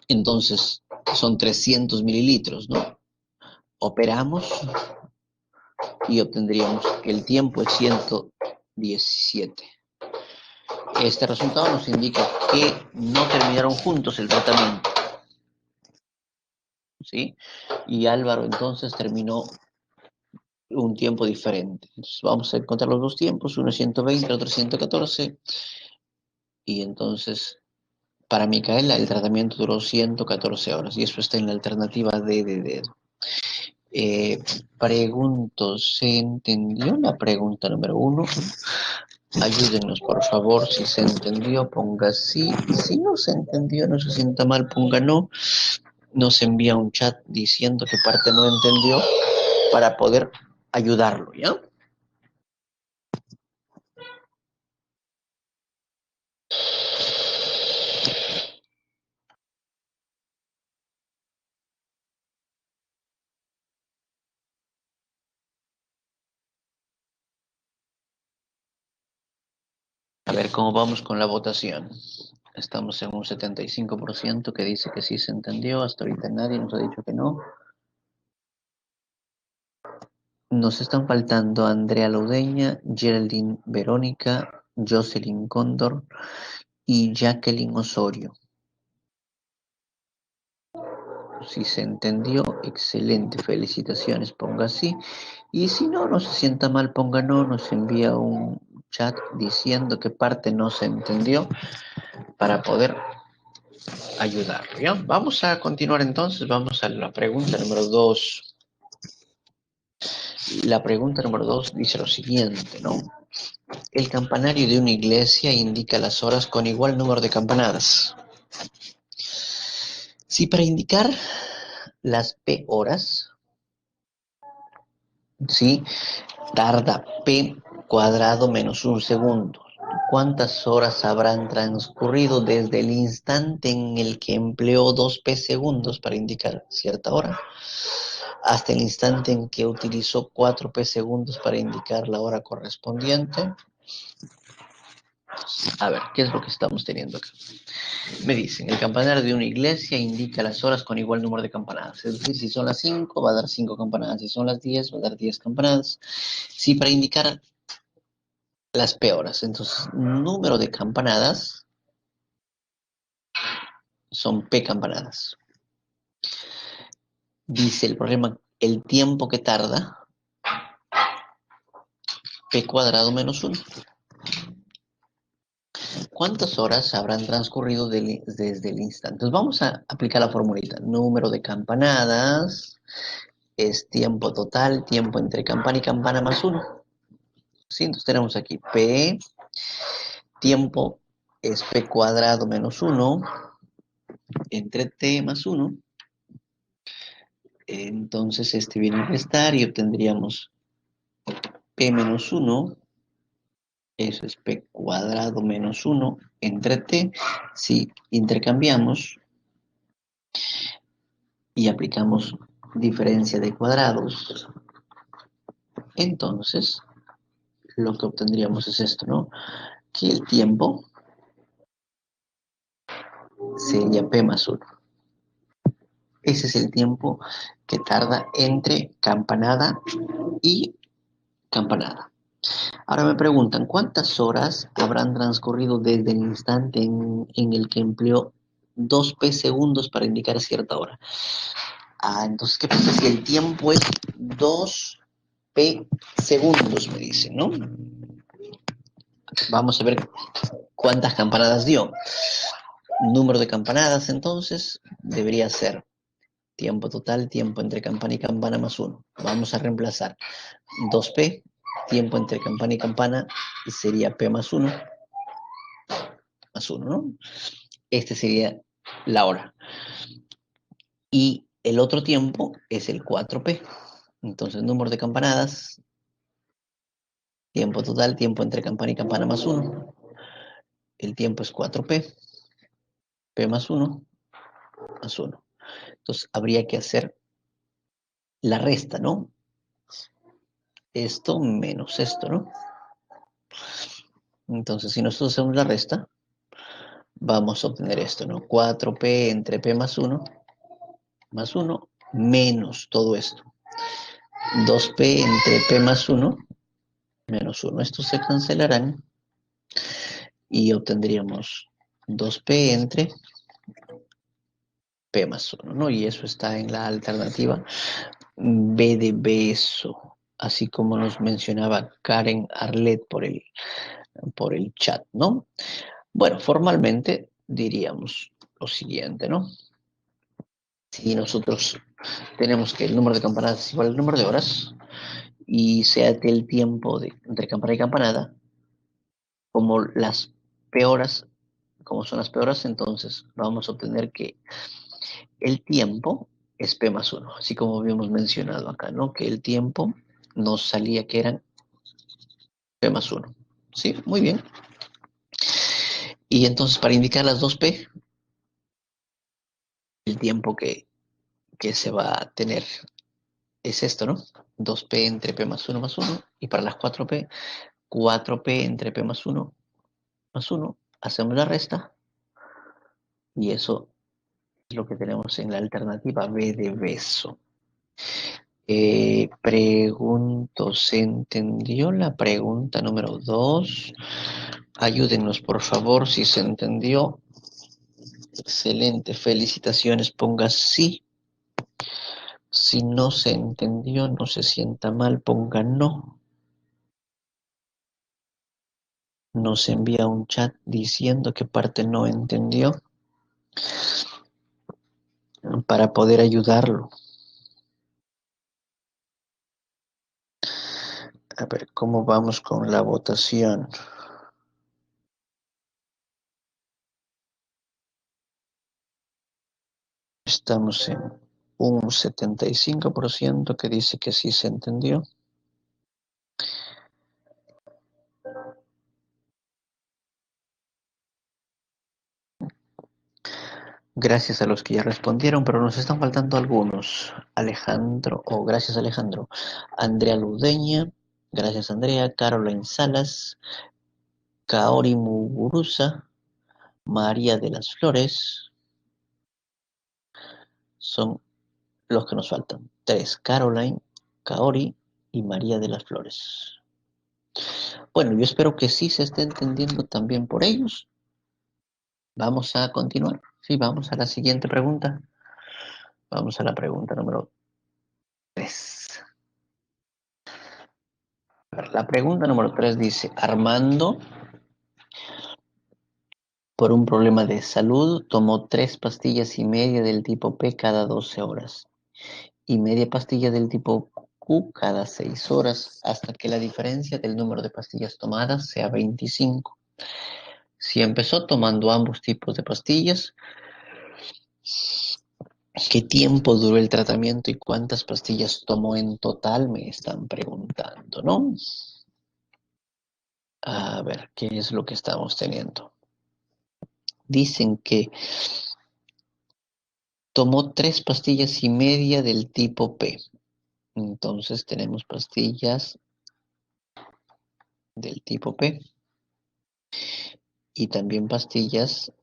Entonces son 300 mililitros, ¿no? Operamos y obtendríamos que el tiempo es 117. Este resultado nos indica que no terminaron juntos el tratamiento, ¿sí? Y Álvaro entonces terminó un tiempo diferente. Entonces vamos a encontrar los dos tiempos, uno es 120, el otro es 114, y entonces para Micaela el tratamiento duró 114 horas, y eso está en la alternativa D. Pregunto, ¿se entendió la pregunta número uno? Ayúdenos, por favor, si se entendió, ponga sí. Si no se entendió, no se sienta mal, ponga no. Nos envía un chat diciendo qué parte no entendió para poder ayudarlo, ¿ya? A ver cómo vamos con la votación. Estamos en un 75% que dice que sí se entendió. Hasta ahorita nadie nos ha dicho que no. Nos están faltando Andrea Laudeña, Geraldine Verónica, Jocelyn Cóndor y Jacqueline Osorio. Si se entendió, excelente, felicitaciones, ponga sí. Y si no, no se sienta mal, ponga no, nos envía un chat diciendo qué parte no se entendió para poder ayudarlo, ¿ya? Vamos a continuar entonces, vamos a la pregunta número 2. La pregunta número 2 dice lo siguiente, ¿no? El campanario de una iglesia indica las horas con igual número de campanadas. Si para indicar las P horas, ¿sí? Tarda P cuadrado menos un segundo. ¿Cuántas horas habrán transcurrido desde el instante en el que empleó 2P segundos para indicar cierta hora hasta el instante en que utilizó 4P segundos para indicar la hora correspondiente? A ver, ¿qué es lo que estamos teniendo acá? Me dicen, el campanario de una iglesia indica las horas con igual número de campanadas. Es decir, si son las 5, va a dar 5 campanadas. Si son las 10, va a dar 10 campanadas. Si para indicar las P horas, entonces, número de campanadas son P campanadas. Dice el problema, el tiempo que tarda, P cuadrado menos 1. ¿Cuántas horas habrán transcurrido desde el instante? Entonces vamos a aplicar la formulita. Número de campanadas es tiempo total, tiempo entre campana y campana más 1. ¿Sí? Entonces tenemos aquí P, tiempo es P cuadrado menos 1 entre T más 1. Entonces este viene a restar y obtendríamos P menos 1. Eso es P cuadrado menos 1 entre T. Si intercambiamos y aplicamos diferencia de cuadrados, entonces lo que obtendríamos es esto, ¿no? Que el tiempo sería P más 1. Ese es el tiempo que tarda entre campanada y campanada. Ahora me preguntan, ¿cuántas horas habrán transcurrido desde el instante en el que empleó 2P segundos para indicar cierta hora? Entonces, ¿qué pasa si el tiempo es 2P segundos, me dicen, ¿no? Vamos a ver cuántas campanadas dio. Número de campanadas, entonces, debería ser tiempo total, tiempo entre campana y campana más 1. Vamos a reemplazar 2P, tiempo entre campana y campana, sería P más 1, ¿no? Este sería la hora. Y el otro tiempo es el 4P. Entonces, número de campanadas, tiempo total, tiempo entre campana y campana más uno. El tiempo es 4P, P más uno, más uno. Entonces, habría que hacer la resta, ¿no? Esto menos esto, ¿no? Entonces, si nosotros hacemos la resta, vamos a obtener esto, ¿no? 4P entre P más uno menos todo esto. 2P entre P más uno menos uno. Estos se cancelarán y obtendríamos 2P entre P más uno, ¿no? Y eso está en la alternativa B de beso, así como nos mencionaba Karen Arlet por el chat, ¿no? Bueno, formalmente diríamos lo siguiente, ¿no? Si nosotros tenemos que el número de campanadas es igual al número de horas y sea que el tiempo entre campana y campanada, como las peoras, como son las peoras, entonces vamos a obtener que el tiempo es P más uno, así como habíamos mencionado acá, ¿no? Que el tiempo nos salía que eran P más uno. Sí, muy bien. Y entonces para indicar las dos P, el tiempo que se va a tener es esto, ¿no? 2P entre P más uno. Y para las 4P, 4P entre P más uno. Hacemos la resta y eso es lo que tenemos en la alternativa B de beso. Pregunto, ¿se entendió la pregunta número 2? Ayúdenos, por favor, si se entendió. Excelente, felicitaciones, ponga sí. Si no se entendió, no se sienta mal, ponga no. Nos envía un chat diciendo qué parte no entendió para poder ayudarlo. A ver, ¿cómo vamos con la votación? Estamos en un 75% que dice que sí se entendió. Gracias a los que ya respondieron, pero nos están faltando algunos. Alejandro, gracias Alejandro. Andrea Ludeña, gracias Andrea. Caroline Salas, Kaori Muguruza, María de las Flores, son los que nos faltan. Tres, Caroline, Kaori y María de las Flores. Bueno, yo espero que sí se esté entendiendo también por ellos. Vamos a continuar. Sí, vamos a la siguiente pregunta. Vamos a la pregunta número 3. La pregunta número 3 dice, Armando, por un problema de salud, tomó 3 pastillas y media del tipo P cada 12 horas y media pastilla del tipo Q cada 6 horas hasta que la diferencia del número de pastillas tomadas sea 25. Si empezó tomando ambos tipos de pastillas, ¿qué tiempo duró el tratamiento y cuántas pastillas tomó en total? Me están preguntando, ¿no? A ver, ¿qué es lo que estamos teniendo? Dicen que tomó 3 pastillas y media del tipo P. Entonces tenemos pastillas del tipo P y también pastillas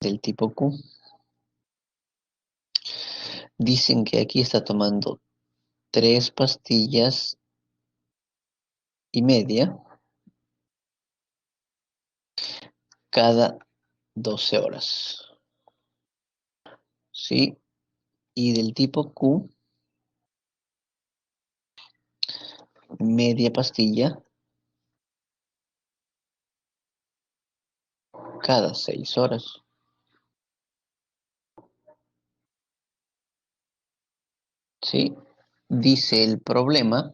del tipo Q. Dicen que aquí está tomando 3 pastillas y media cada 12 horas. ¿Sí? Y del tipo Q, media pastilla cada 6 horas. ¿Sí? Dice el problema,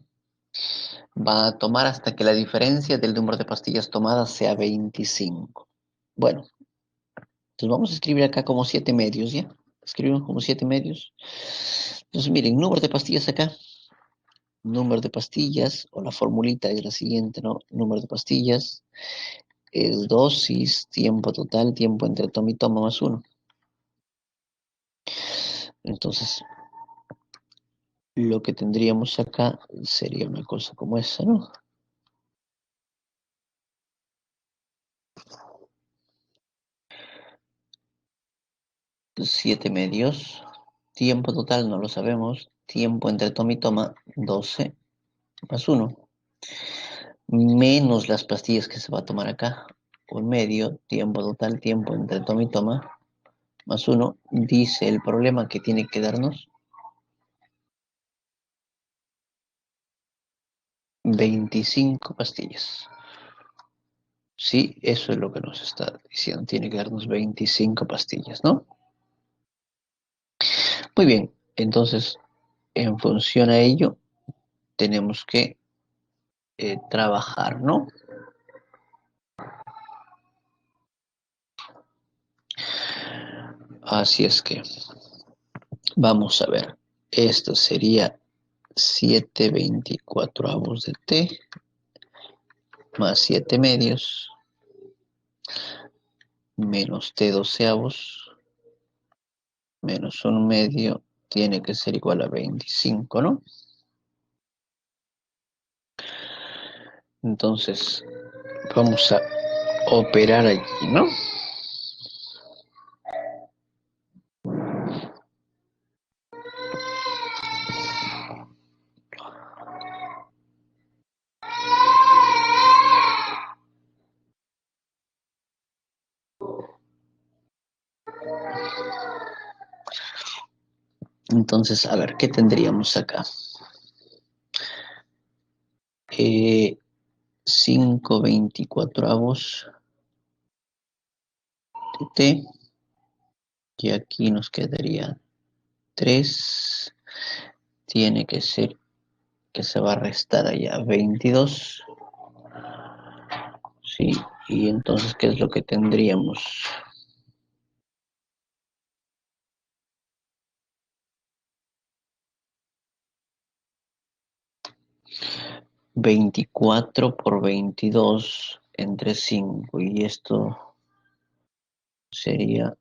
va a tomar hasta que la diferencia del número de pastillas tomadas sea 25. Bueno, entonces vamos a escribir acá como 7 medios, ¿ya? Escribimos como 7 medios. Entonces, miren, número de pastillas acá. Número de pastillas, o la formulita es la siguiente, ¿no? Número de pastillas es dosis, tiempo total, tiempo entre toma y toma más uno. Entonces, lo que tendríamos acá sería una cosa como esa, ¿no? 7 medios. Tiempo total no lo sabemos. Tiempo entre toma y toma, 12 más uno. Menos las pastillas que se va a tomar acá. Un medio, tiempo total, tiempo entre toma y toma, más uno. Dice el problema que tiene que darnos 25 pastillas. Sí, eso es lo que nos está diciendo. Tiene que darnos 25 pastillas, ¿no? Muy bien. Entonces, en función a ello, tenemos que trabajar, ¿no? Así es que vamos a ver. Esto sería 7/24 de t más 7 medios menos t doceavos menos un medio tiene que ser igual a 25, ¿no? Entonces, vamos a operar allí, ¿no? Entonces, a ver, ¿qué tendríamos acá? 5/24 de t, y aquí nos quedaría 3, tiene que ser que se va a restar allá 22, ¿sí? Y entonces, ¿qué es lo que tendríamos? 24 por 22 entre 5, y esto sería,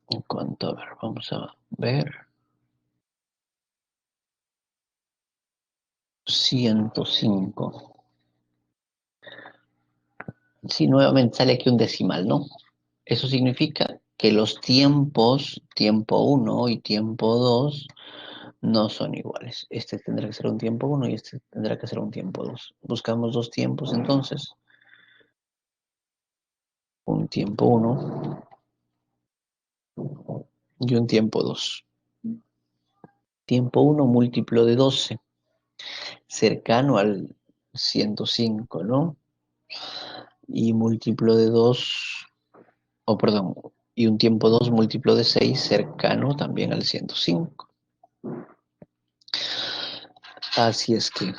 ¿en cuánto? A ver, vamos a ver, 105. Sí, nuevamente sale aquí un decimal, ¿no? Eso significa que los tiempos, tiempo uno y tiempo 2, no son iguales. Este tendrá que ser un tiempo uno y este tendrá que ser un tiempo 2. Buscamos dos tiempos entonces. Un tiempo uno y un tiempo 2. Tiempo uno múltiplo de 12, cercano al 105, ¿no? Y múltiplo de 2, o perdón, y un tiempo 2 múltiplo de 6, cercano también al 105. Así es que,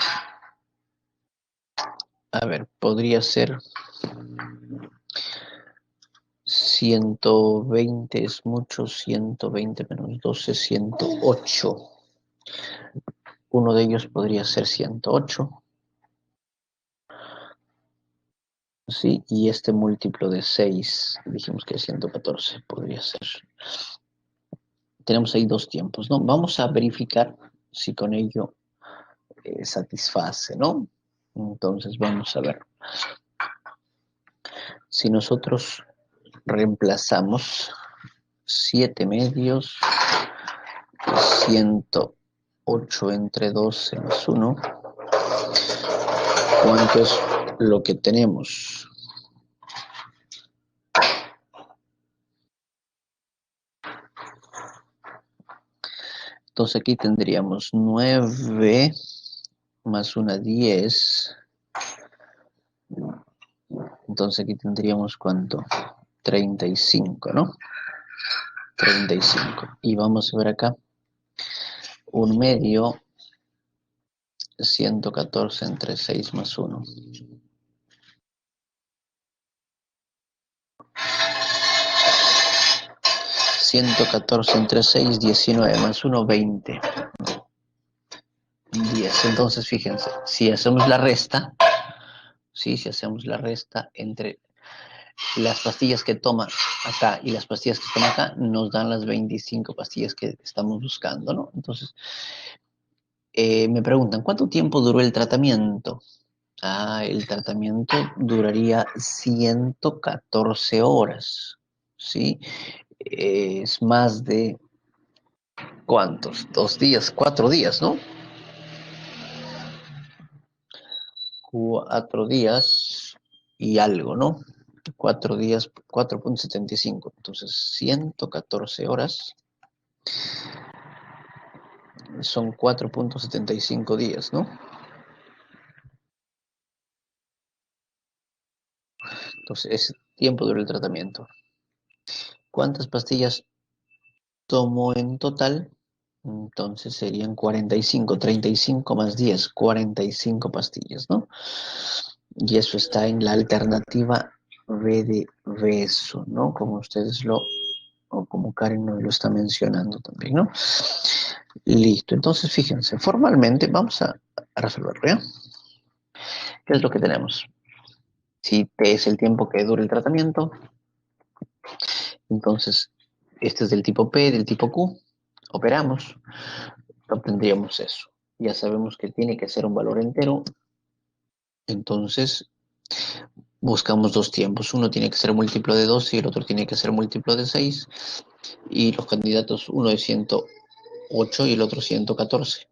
a ver, podría ser 120 es mucho, 120 menos 12, 108. Uno de ellos podría ser 108, ¿sí? Y este múltiplo de 6, dijimos que es 114, podría ser. Tenemos ahí dos tiempos, ¿no? Vamos a verificar si con ello satisface, ¿no? Entonces vamos a ver. Si nosotros reemplazamos 7 medios, 108 entre 12 más 1, ¿cuánto es lo que tenemos? Entonces aquí tendríamos 9 más una 10. Entonces aquí tendríamos ¿cuánto? 35, ¿no? 35. Y vamos a ver acá. Un medio, 114 entre 6 más 1. 114 entre 6, 19, más 1, 20. 10. Entonces, fíjense, si hacemos la resta, ¿sí? Si hacemos la resta entre las pastillas que toma acá y las pastillas que toma acá, nos dan las 25 pastillas que estamos buscando, ¿no? Entonces, me preguntan, ¿cuánto tiempo duró el tratamiento? El tratamiento duraría 114 horas, ¿sí? Es más de, ¿cuántos? 2 días, 4 días, ¿no? 4 días y algo, ¿no? 4 días, 4,75. Entonces, 114 horas son 4,75 días, ¿no? Entonces, ese tiempo dura el tratamiento. ¿Cuántas pastillas tomó en total? Entonces serían 45, 35 más 10, 45 pastillas, ¿no? Y eso está en la alternativa B de beso, ¿no? Como ustedes o como Karen nos lo está mencionando también, ¿no? Listo, entonces fíjense, formalmente vamos a resolverlo, ¿ya? ¿Qué es lo que tenemos? Si T es el tiempo que dura el tratamiento, entonces este es del tipo P, del tipo Q, operamos, obtendríamos eso. Ya sabemos que tiene que ser un valor entero, entonces buscamos dos tiempos. Uno tiene que ser múltiplo de 12 y el otro tiene que ser múltiplo de 6. Y los candidatos, uno es 108 y el otro 114.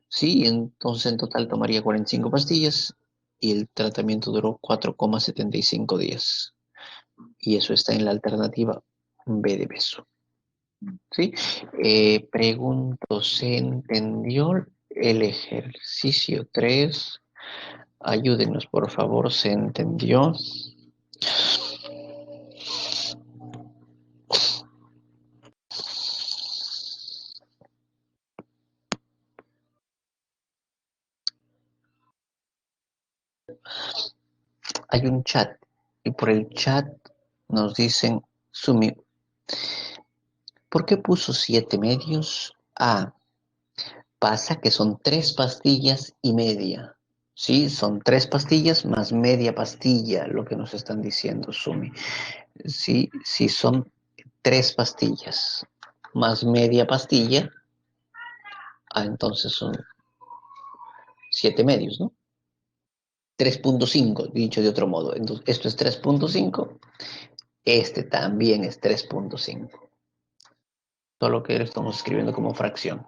Sí, entonces en total tomaría 45 pastillas y el tratamiento duró 4,75 días. Y eso está en la alternativa B de beso. ¿Sí? Pregunto, ¿se entendió el ejercicio 3? Ayúdenos, por favor, ¿se entendió? Hay un chat y por el chat nos dicen, Sumi, ¿por qué puso 7 medios? Pasa que son 3 pastillas y media. Sí, son 3 pastillas más media pastilla, lo que nos están diciendo, Sumi. Sí, sí, son 3 pastillas más media pastilla. Entonces son 7 medios, ¿no? 3,5 dicho de otro modo. Entonces, esto es 3,5. Este también es 3,5. Solo que lo estamos escribiendo como fracción.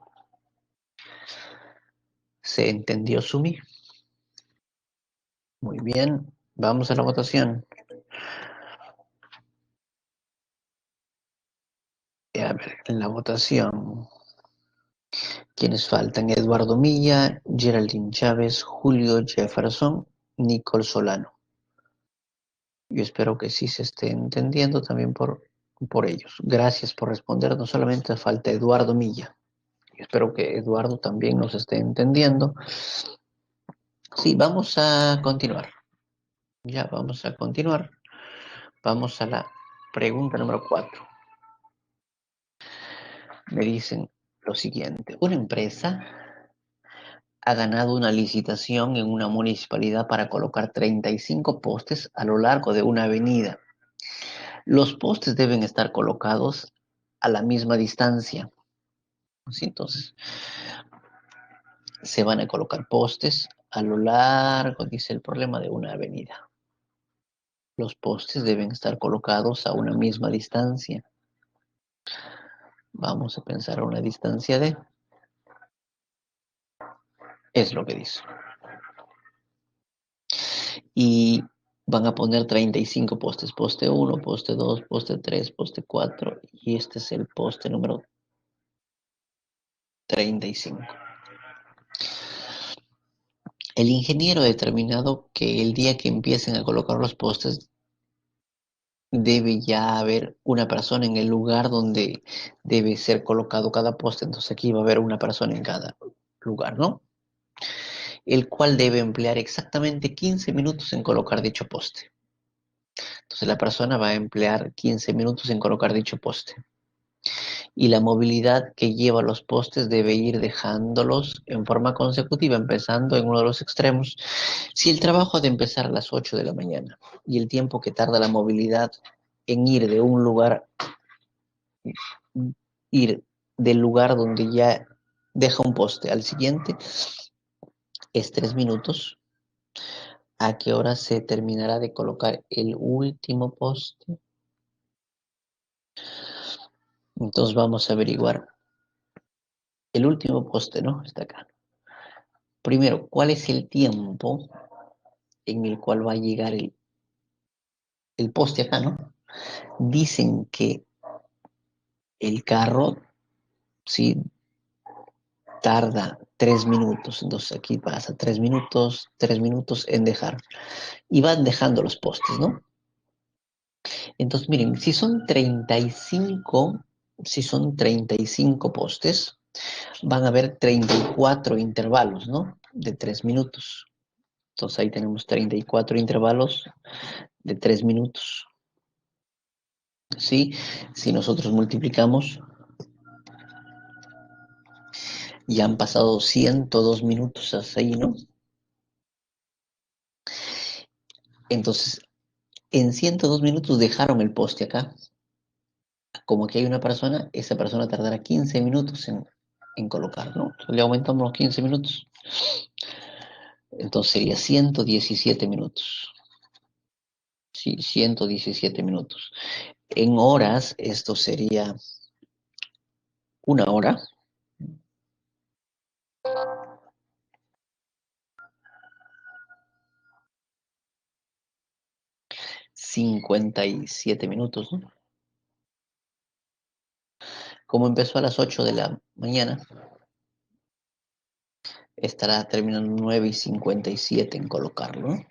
¿Se entendió, Sumi? Muy bien. Vamos a la votación. A ver, en la votación, ¿quiénes faltan? Eduardo Milla, Geraldine Chávez, Julio Jefferson, Nicole Solano. Yo espero que sí se esté entendiendo también por ellos. Gracias por responder. No solamente falta Eduardo Milla. Yo espero que Eduardo también nos esté entendiendo. Sí, vamos a continuar. Ya vamos a continuar. Vamos a la pregunta número 4. Me dicen lo siguiente. Una empresa ha ganado una licitación en una municipalidad para colocar 35 postes a lo largo de una avenida. Los postes deben estar colocados a la misma distancia. ¿Sí? Entonces, se van a colocar postes a lo largo, dice el problema, de una avenida. Los postes deben estar colocados a una misma distancia. Vamos a pensar a una distancia de... Es lo que dice. Y van a poner 35 postes. Poste 1, poste 2, poste 3, poste 4. Y este es el poste número 35. El ingeniero ha determinado que el día que empiecen a colocar los postes debe ya haber una persona en el lugar donde debe ser colocado cada poste. Entonces aquí va a haber una persona en cada lugar, ¿no? El cual debe emplear exactamente 15 minutos en colocar dicho poste. Entonces la persona va a emplear 15 minutos en colocar dicho poste. Y la movilidad que lleva los postes debe ir dejándolos en forma consecutiva, empezando en uno de los extremos. Si el trabajo ha de empezar a las 8 de la mañana y el tiempo que tarda la movilidad en ir de un lugar, ir del lugar donde ya deja un poste al siguiente, es 3 minutos. ¿A qué hora se terminará de colocar el último poste? Entonces vamos a averiguar el último poste, ¿no? Está acá. Primero, ¿cuál es el tiempo en el cual va a llegar el poste acá, ¿no? Dicen que el carro, sí, tarda 3 minutos. Entonces aquí pasa 3 minutos en dejar. Y van dejando los postes, ¿no? Entonces, miren, si son 35 postes, van a haber 34 intervalos, ¿no? De 3 minutos. Entonces ahí tenemos 34 intervalos de 3 minutos. ¿Sí? Si nosotros multiplicamos, ya han pasado 102 minutos hasta ahí, ¿no? Entonces, en 102 minutos dejaron el poste acá. Como aquí hay una persona, esa persona tardará 15 minutos en colocar, ¿no? Entonces, le aumentamos los 15 minutos. Entonces sería 117 minutos. Sí, 117 minutos. En horas, esto sería 1 hora, 57 minutos, ¿no? Como empezó a las 8 de la mañana, estará terminando 9:57 en colocarlo, ¿no?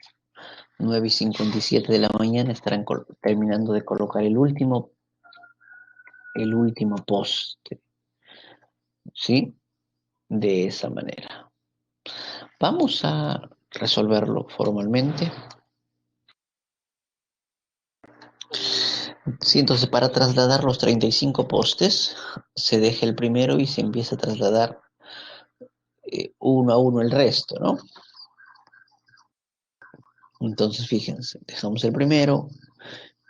9:57 de la mañana estarán terminando de colocar el último poste, ¿sí? De esa manera. Vamos a resolverlo formalmente. Sí, entonces para trasladar los 35 postes, se deja el primero y se empieza a trasladar uno a uno el resto, ¿no? Entonces, fíjense, dejamos el primero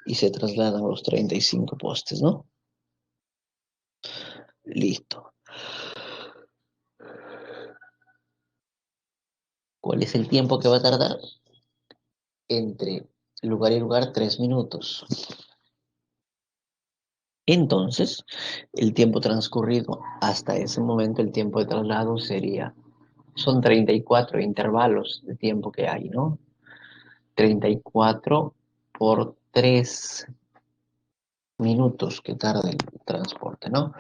y se trasladan los 35 postes, ¿no? Listo. ¿Cuál es el tiempo que va a tardar? Entre lugar y lugar, 3 minutos. Entonces, el tiempo transcurrido hasta ese momento, el tiempo de traslado son 34 intervalos de tiempo que hay, ¿no? 34 por 3 minutos que tarda el transporte, ¿no?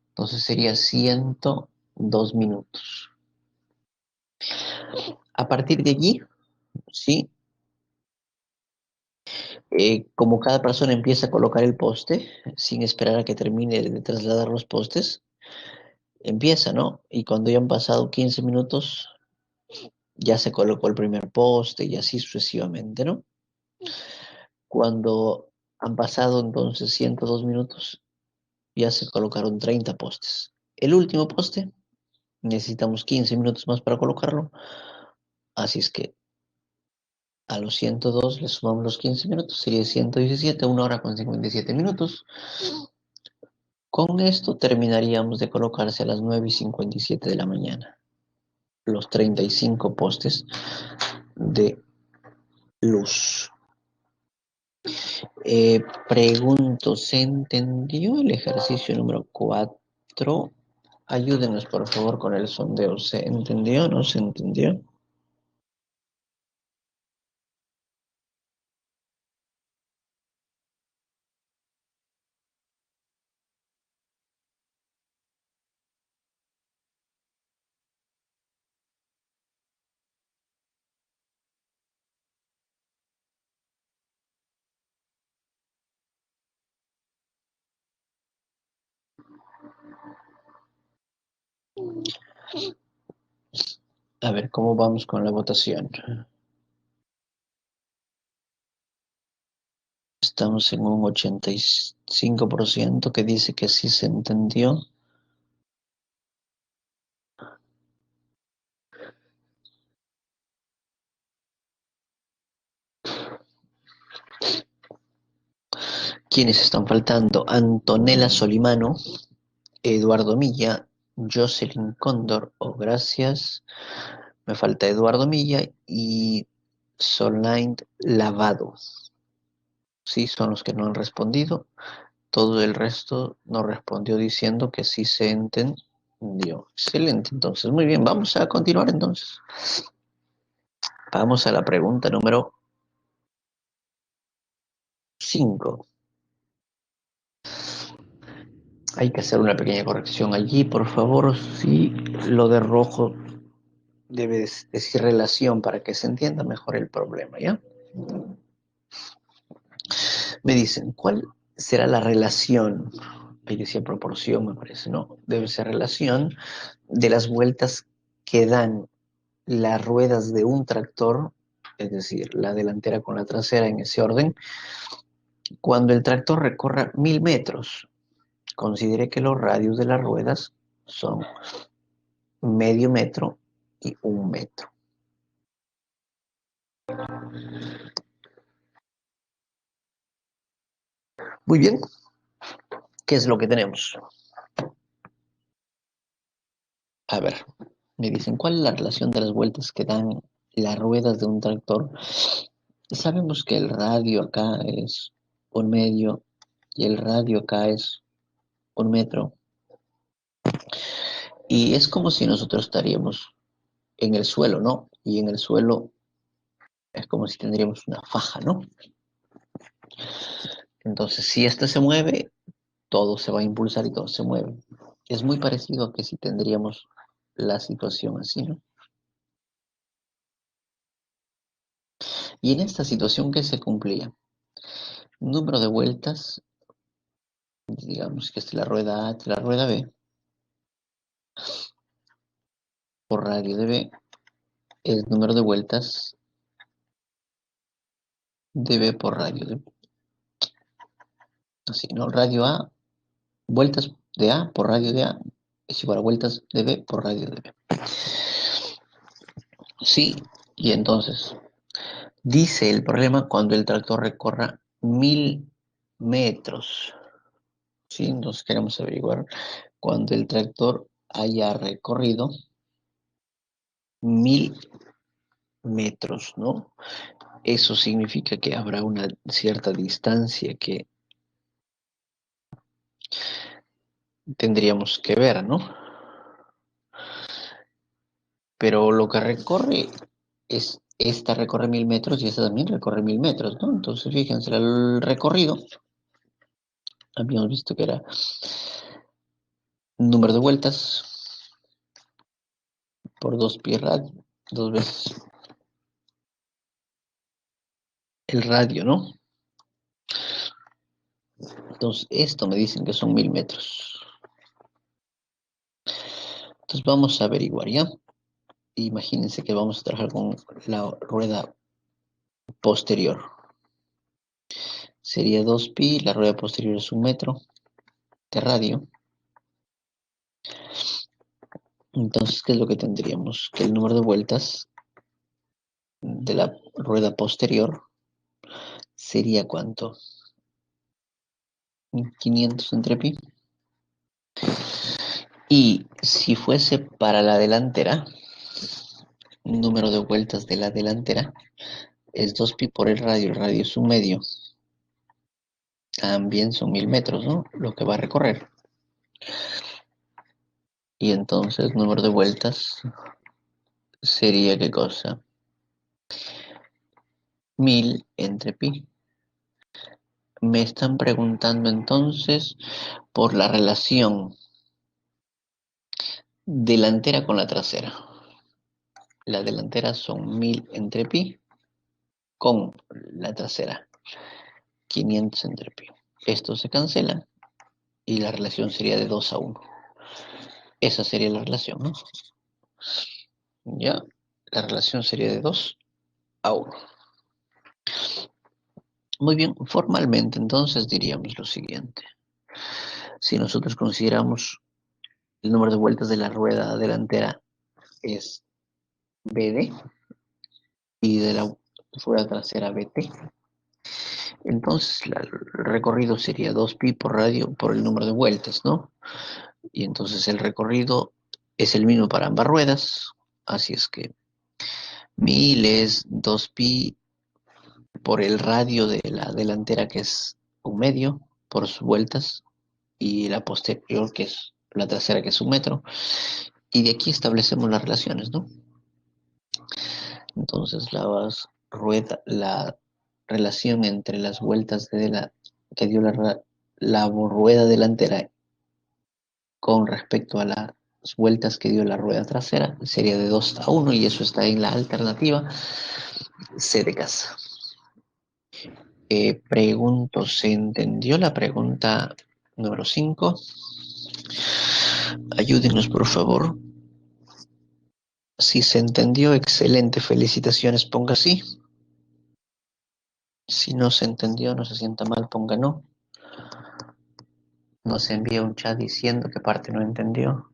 Entonces sería 102 minutos. A partir de allí, sí, como cada persona empieza a colocar el poste, sin esperar a que termine de trasladar los postes, empieza, ¿no? Y cuando ya han pasado 15 minutos, ya se colocó el primer poste y así sucesivamente, ¿no? Cuando han pasado entonces 102 minutos, ya se colocaron 30 postes. El último poste, necesitamos 15 minutos más para colocarlo, así es que a los 102 le sumamos los 15 minutos, sería 117, 1 hora con 57 minutos. Con esto terminaríamos de colocarse a las 9:57 de la mañana los 35 postes de luz. Pregunto, ¿se entendió el ejercicio número 4? Ayúdenos por favor con el sondeo. ¿Se entendió o no se entendió? A ver, ¿cómo vamos con la votación? Estamos en un 85% que dice que sí se entendió. ¿Quiénes están faltando? Antonella Solimano, Eduardo Milla, Jocelyn Cóndor, o gracias. Me falta Eduardo Milla y Solange Lavado. Sí, son los que no han respondido. Todo el resto nos respondió diciendo que sí se entendió. Excelente, entonces, muy bien, vamos a continuar entonces. Vamos a la pregunta número 5. Hay que hacer una pequeña corrección allí, por favor. Sí, lo de rojo debe decir relación para que se entienda mejor el problema, ¿ya? Me dicen, ¿cuál será la relación? Ahí decía proporción, me parece, ¿no? Debe ser relación de las vueltas que dan las ruedas de un tractor, es decir, la delantera con la trasera en ese orden, cuando el tractor recorra 1000 metros. Considere que los radios de las ruedas son medio metro y 1 metro. Muy bien, ¿qué es lo que tenemos? A ver, me dicen, ¿cuál es la relación de las vueltas que dan las ruedas de un tractor? Sabemos que el radio acá es 1 medio y el radio acá es 1 metro. Y es como si nosotros estaríamos en el suelo, ¿no? Y en el suelo es como si tendríamos una faja, ¿no? Entonces, si este se mueve, todo se va a impulsar y todo se mueve. Es muy parecido a que si tendríamos la situación así, ¿no? Y en esta situación, ¿qué se cumplía? Número de vueltas, digamos que esta es la rueda A, esta es la rueda B, por radio de B, el número de vueltas de B por radio de B. Así, ¿no? Radio A, vueltas de A por radio de A, es igual a vueltas de B por radio de B. Sí, y entonces, dice el problema cuando el tractor recorra 1000 metros. Sí, entonces queremos averiguar cuando el tractor haya recorrido 1000 metros, ¿no? Eso significa que habrá una cierta distancia que tendríamos que ver, ¿no? Pero lo que recorre es, esta recorre 1000 metros y esta también recorre 1000 metros, ¿no? Entonces, fíjense, el recorrido, habíamos visto que era número de vueltas por 2 pi radio, 2 veces el radio, ¿no? Entonces, esto me dicen que son 1000 metros. Entonces, vamos a averiguar, ¿ya? Imagínense que vamos a trabajar con la rueda posterior. Sería 2pi, la rueda posterior es 1 metro de radio. Entonces, ¿qué es lo que tendríamos? Que el número de vueltas de la rueda posterior sería ¿cuánto? 500 entre pi. Y si fuese para la delantera, número de vueltas de la delantera es 2pi por el radio es 1 medio. También son 1000 metros, ¿no? Lo que va a recorrer. Y entonces, número de vueltas sería ¿qué cosa? 1000 entre pi. Me están preguntando entonces por la relación delantera con la trasera. La delantera son 1000 entre pi con la trasera 500 entre pi. Esto se cancela y la relación sería de 2 a 1. Esa sería la relación, ¿no? Ya, la relación sería de 2 a 1. Muy bien, formalmente entonces diríamos lo siguiente. Si nosotros consideramos el número de vueltas de la rueda delantera es BD y de la rueda trasera BT, entonces el recorrido sería 2pi por radio por el número de vueltas, ¿no? Y entonces el recorrido es el mismo para ambas ruedas, así es que 1000 es 2pi por el radio de la delantera que es un medio por sus vueltas y la posterior que es la trasera que es un metro. Y de aquí establecemos las relaciones, ¿no? Entonces la relación entre las vueltas que dio la rueda delantera con respecto a las vueltas que dio la rueda trasera sería de 2:1 y eso está en la alternativa C de casa. Pregunto, ¿se entendió la pregunta número 5? Ayúdenos, por favor. Si se entendió, excelente, felicitaciones, ponga sí. Si no se entendió, no se sienta mal, ponga no. Nos envía un chat diciendo qué parte no entendió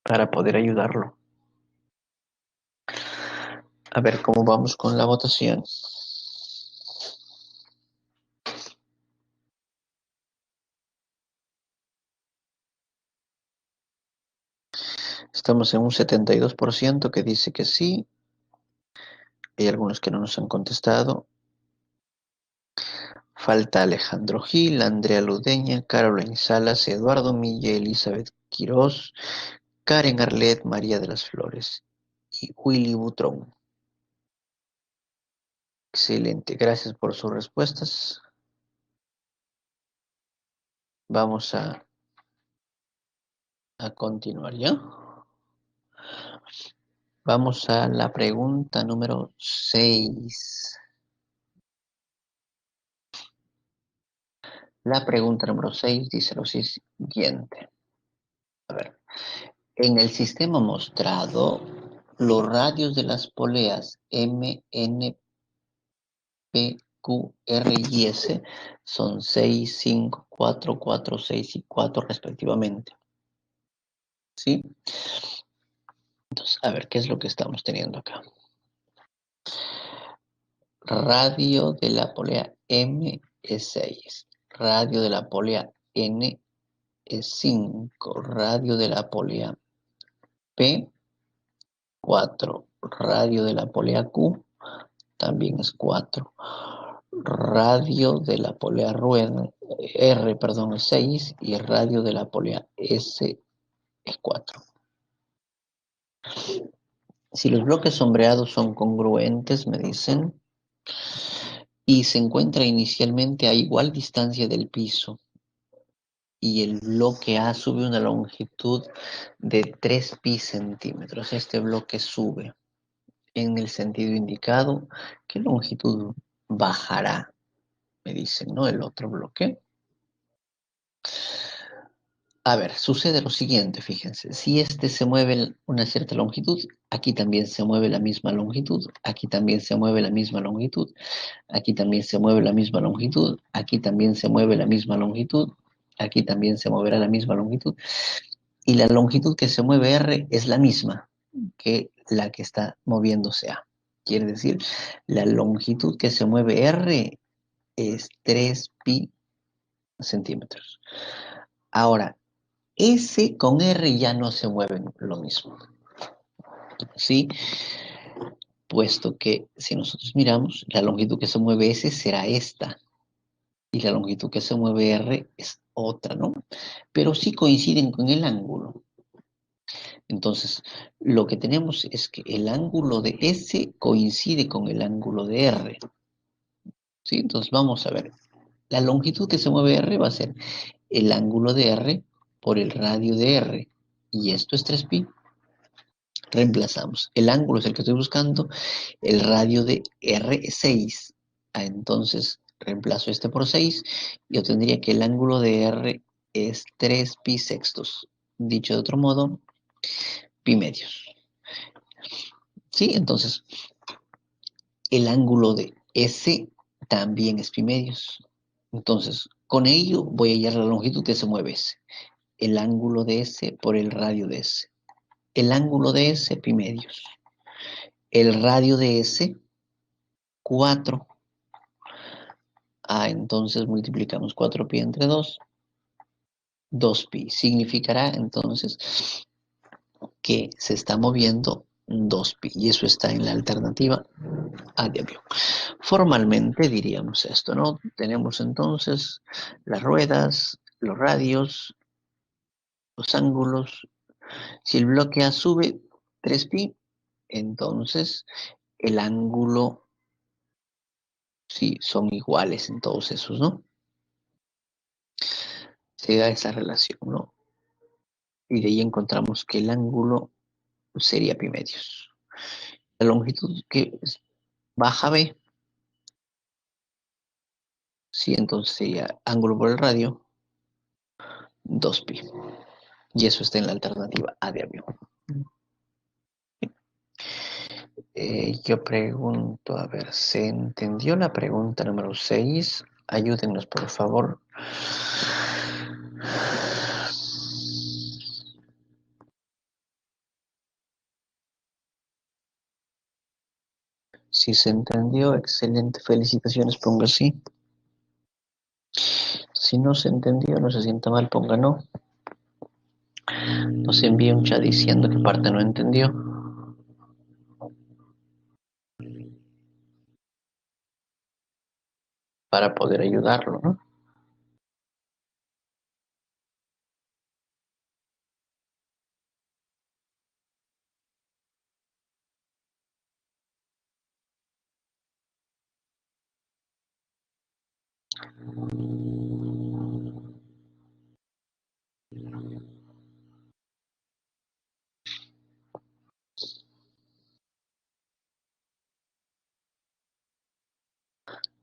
para poder ayudarlo. A ver cómo vamos con la votación. Estamos en un 72% que dice que sí. Hay algunos que no nos han contestado. Falta Alejandro Gil, Andrea Ludeña, Caroline Salas, Eduardo Milla, Elizabeth Quirós, Karen Arlet, María de las Flores y Willy Butrón. Excelente, gracias por sus respuestas. Vamos a continuar ya. Vamos a la pregunta número 6. La pregunta número 6 dice lo siguiente. A ver, en el sistema mostrado, los radios de las poleas M, N, P, Q, R y S son 6, 5, 4, 4, 6 y 4 respectivamente. ¿Sí? Entonces, a ver, ¿qué es lo que estamos teniendo acá? Radio de la polea M es 6. Radio de la polea N es 5. Radio de la polea P, 4. Radio de la polea Q también es 4. Radio de la polea R, perdón, es 6 y el radio de la polea S es 4. Si los bloques sombreados son congruentes, me dicen, y se encuentra inicialmente a igual distancia del piso, y el bloque A sube una longitud de 3pi centímetros. Este bloque sube en el sentido indicado. ¿Qué longitud bajará? Me dicen, ¿no? El otro bloque. A ver, sucede lo siguiente, fíjense. Si este se mueve una cierta longitud, aquí también se mueve la misma longitud, aquí también se mueve la misma longitud, aquí también se mueve la misma longitud, aquí también se mueve la misma longitud, aquí también se moverá la misma longitud. Y la longitud que se mueve R es la misma que la que está moviéndose A. Quiere decir, la longitud que se mueve R es 3pi centímetros. Ahora, S con R ya no se mueven lo mismo, ¿sí? Puesto que si nosotros miramos, la longitud que se mueve S será esta, y la longitud que se mueve R es otra, ¿no? Pero sí coinciden con el ángulo. Entonces, lo que tenemos es que el ángulo de S coincide con el ángulo de R, ¿sí? Entonces, vamos a ver. La longitud que se mueve R va a ser el ángulo de R por el radio de R. Y esto es 3pi. Reemplazamos. El ángulo es el que estoy buscando. El radio de R es 6. Entonces, reemplazo este por 6. Y obtendría que el ángulo de R es 3pi sextos. Dicho de otro modo, pi medios. Sí, entonces el ángulo de S también es pi medios. Entonces, con ello voy a hallar la longitud que se mueve S. El ángulo de S por el radio de S. El ángulo de S, pi medios. El radio de S, 4. Entonces multiplicamos 4pi entre 2. 2pi. Significará entonces que se está moviendo 2pi. Y eso está en la alternativa A de avión. Formalmente diríamos esto, ¿no? Tenemos entonces las ruedas, los radios, los ángulos. Si el bloque A sube 3pi, entonces el ángulo sí son iguales en todos esos, ¿no? Se da esa relación, ¿no? Y de ahí encontramos que el ángulo sería pi medios. La longitud que es baja B, sí, entonces sería ángulo por el radio, 2pi. Y eso está en la alternativa A de avión. Yo pregunto, a ver, ¿se entendió la pregunta número 6? Ayúdenos, por favor. Si se entendió, excelente, felicitaciones, ponga sí. Si no se entendió, no se sienta mal, ponga no. Nos envía un chat diciendo que parte no entendió para poder ayudarlo, ¿no?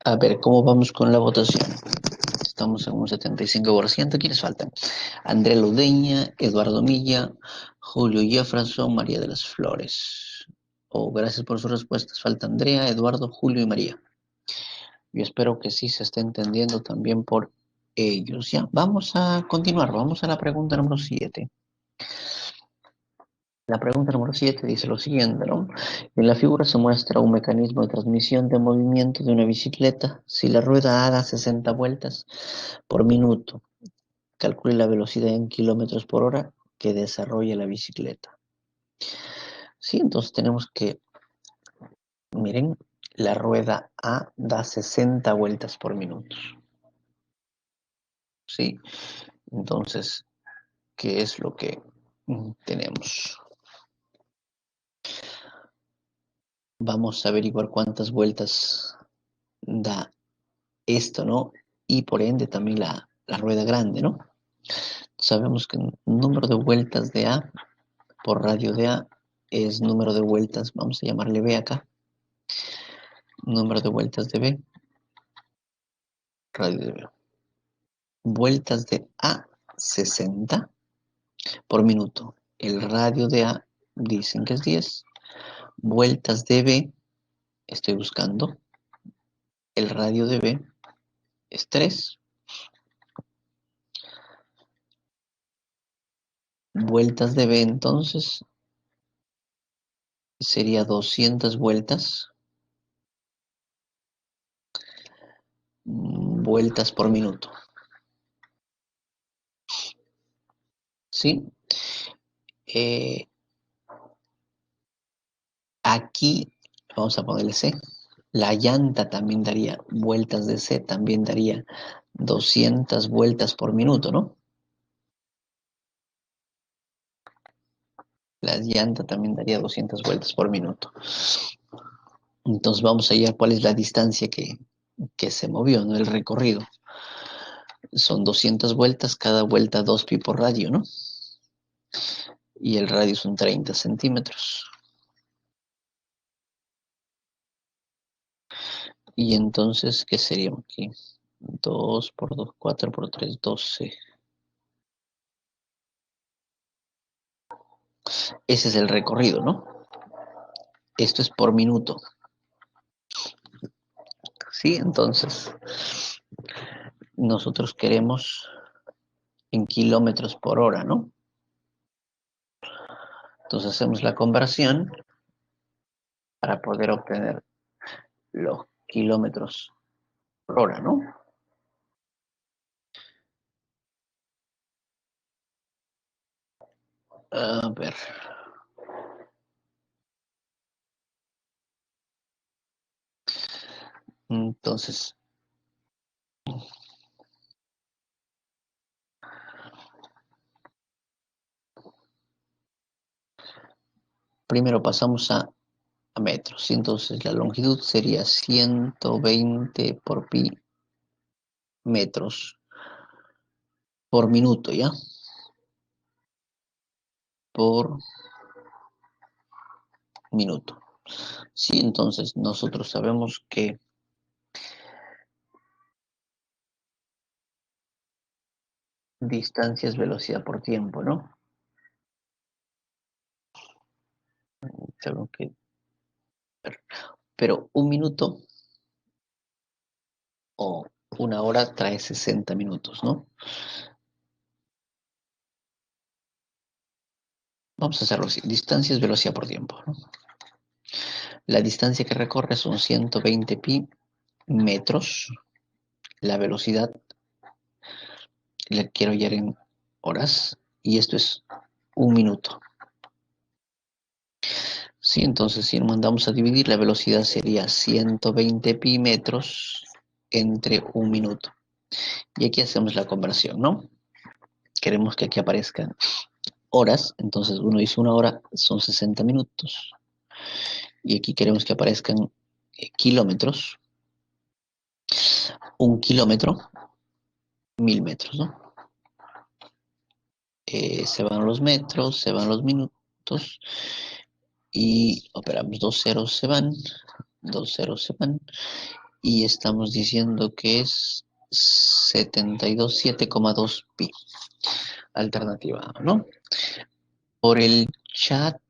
A ver, ¿cómo vamos con la votación? Estamos en un 75%. ¿Quiénes faltan? Andrea Ludeña, Eduardo Milla, Julio Jefferson, María de las Flores. Gracias por sus respuestas. Falta Andrea, Eduardo, Julio y María. Yo espero que sí se esté entendiendo también por ellos. Ya, vamos a continuar. Vamos a la pregunta número 7. La pregunta número 7 dice lo siguiente, ¿no? En la figura se muestra un mecanismo de transmisión de movimiento de una bicicleta. Si la rueda haga 60 vueltas por minuto, calcule la velocidad en kilómetros por hora que desarrolla la bicicleta. Sí, entonces tenemos que, miren, la rueda A da 60 vueltas por minuto. Sí, entonces, ¿qué es lo que tenemos? Vamos a averiguar cuántas vueltas da esto, ¿no? Y por ende también la rueda grande, ¿no? Sabemos que el número de vueltas de A por radio de A es número de vueltas, vamos a llamarle B acá, número de vueltas de B, radio de B. Vueltas de A 60 por minuto. El radio de A dicen que es 10. Vueltas de B, estoy buscando, el radio de B es 3. Vueltas de B entonces sería 200 vueltas, vueltas por minuto. ¿Sí? Eh, Aquí vamos a ponerle C. La llanta también daría vueltas de C, también daría 200 vueltas por minuto, ¿no? La llanta también daría 200 vueltas por minuto. Entonces vamos a ver cuál es la distancia que se movió, ¿no? El recorrido. Son 200 vueltas, cada vuelta 2pi por radio, ¿no? Y el radio son 30 centímetros. Y entonces, ¿qué sería aquí? 2 por 2, 4 por 3, 12. Ese es el recorrido, ¿no? Esto es por minuto. ¿Sí? Entonces, nosotros queremos en kilómetros por hora, ¿no? Entonces hacemos la conversión para poder obtener los kilómetros por hora, ¿no? A ver. Entonces, primero pasamos a metros. Y entonces la longitud sería 120 por pi metros por minuto, ¿ya? Por minuto. Sí, entonces nosotros sabemos que distancia es velocidad por tiempo, ¿no? Sabemos que, pero un minuto o una hora trae 60 minutos, ¿no? Vamos a hacerlo así. Distancia es velocidad por tiempo, ¿no? La distancia que recorre son 120 pi metros. La velocidad la quiero hallar en horas y esto es un minuto. Sí, entonces si mandamos a dividir, la velocidad sería 120 pi metros entre un minuto. Y aquí hacemos la conversión, ¿no? Queremos que aquí aparezcan horas, entonces uno dice una hora, son 60 minutos. Y aquí queremos que aparezcan kilómetros. Un kilómetro, 1000 metros, ¿no? Se van los metros, se van los minutos y operamos dos ceros se van, dos ceros se van y estamos diciendo que es 727,2 pi. Alternativa A, ¿no? Por el chat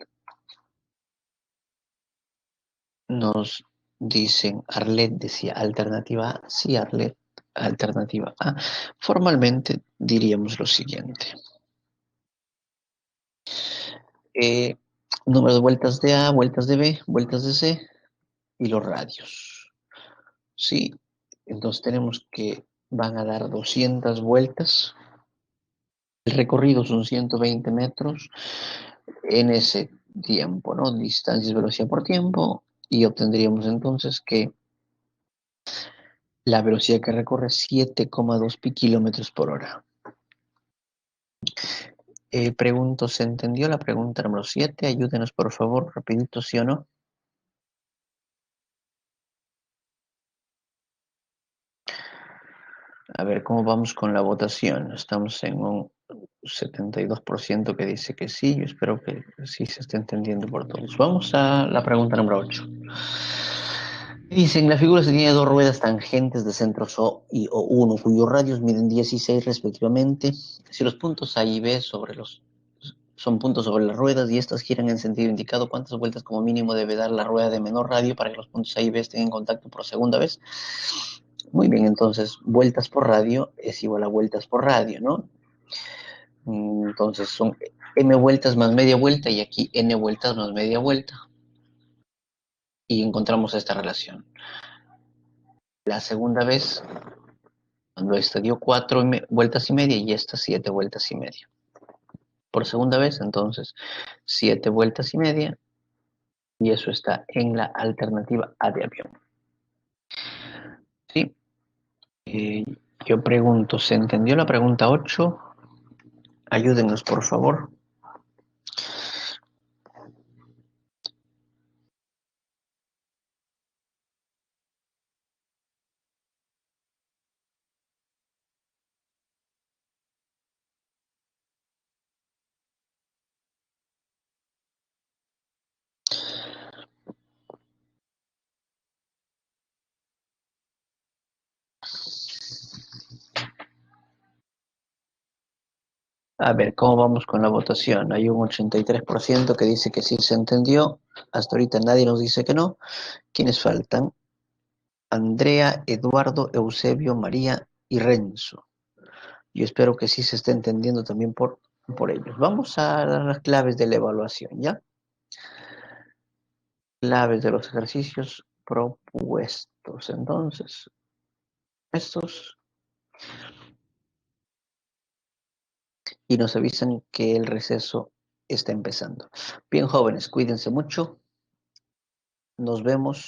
nos dicen, Arlet decía alternativa A, sí, Arlet, alternativa A. Formalmente diríamos lo siguiente. Eh, Número de vueltas de A, vueltas de B, vueltas de C y los radios. Sí, entonces tenemos que van a dar 200 vueltas. El recorrido son 120 metros en ese tiempo, ¿no? Distancia es velocidad por tiempo y obtendríamos entonces que la velocidad que recorre es 7,2 pi kilómetros por hora. Pregunto, ¿se entendió la pregunta número 7? Ayúdenos por favor, rapidito, ¿sí o no? A ver cómo vamos con la votación. Estamos en un 72% que dice que sí. Yo espero que sí se esté entendiendo por todos. Vamos a la pregunta número 8. Dice, en la figura se tiene dos ruedas tangentes de centros O y O1, cuyos radios miden 16 respectivamente. Si los puntos A y B son puntos sobre las ruedas y estas giran en sentido indicado, ¿cuántas vueltas como mínimo debe dar la rueda de menor radio para que los puntos A y B estén en contacto por segunda vez? Muy bien, entonces vueltas por radio es igual a vueltas por radio, ¿no? Entonces son m vueltas más media vuelta y aquí n vueltas más media vuelta. Y encontramos esta relación. La segunda vez, cuando esta dio 4 vueltas y media y esta 7 vueltas y media. Por segunda vez, entonces 7 vueltas y media y eso está en la alternativa A de avión. ¿Sí? Yo pregunto, ¿se entendió la pregunta 8? Ayúdenos, por favor. A ver, ¿cómo vamos con la votación? Hay un 83% que dice que sí se entendió. Hasta ahorita nadie nos dice que no. ¿Quiénes faltan? Andrea, Eduardo, Eusebio, María y Renzo. Yo espero que sí se esté entendiendo también por ellos. Vamos a las claves de la evaluación, ¿ya? Claves de los ejercicios propuestos. Entonces, estos, y nos avisan que el receso está empezando. Bien, jóvenes, cuídense mucho. Nos vemos.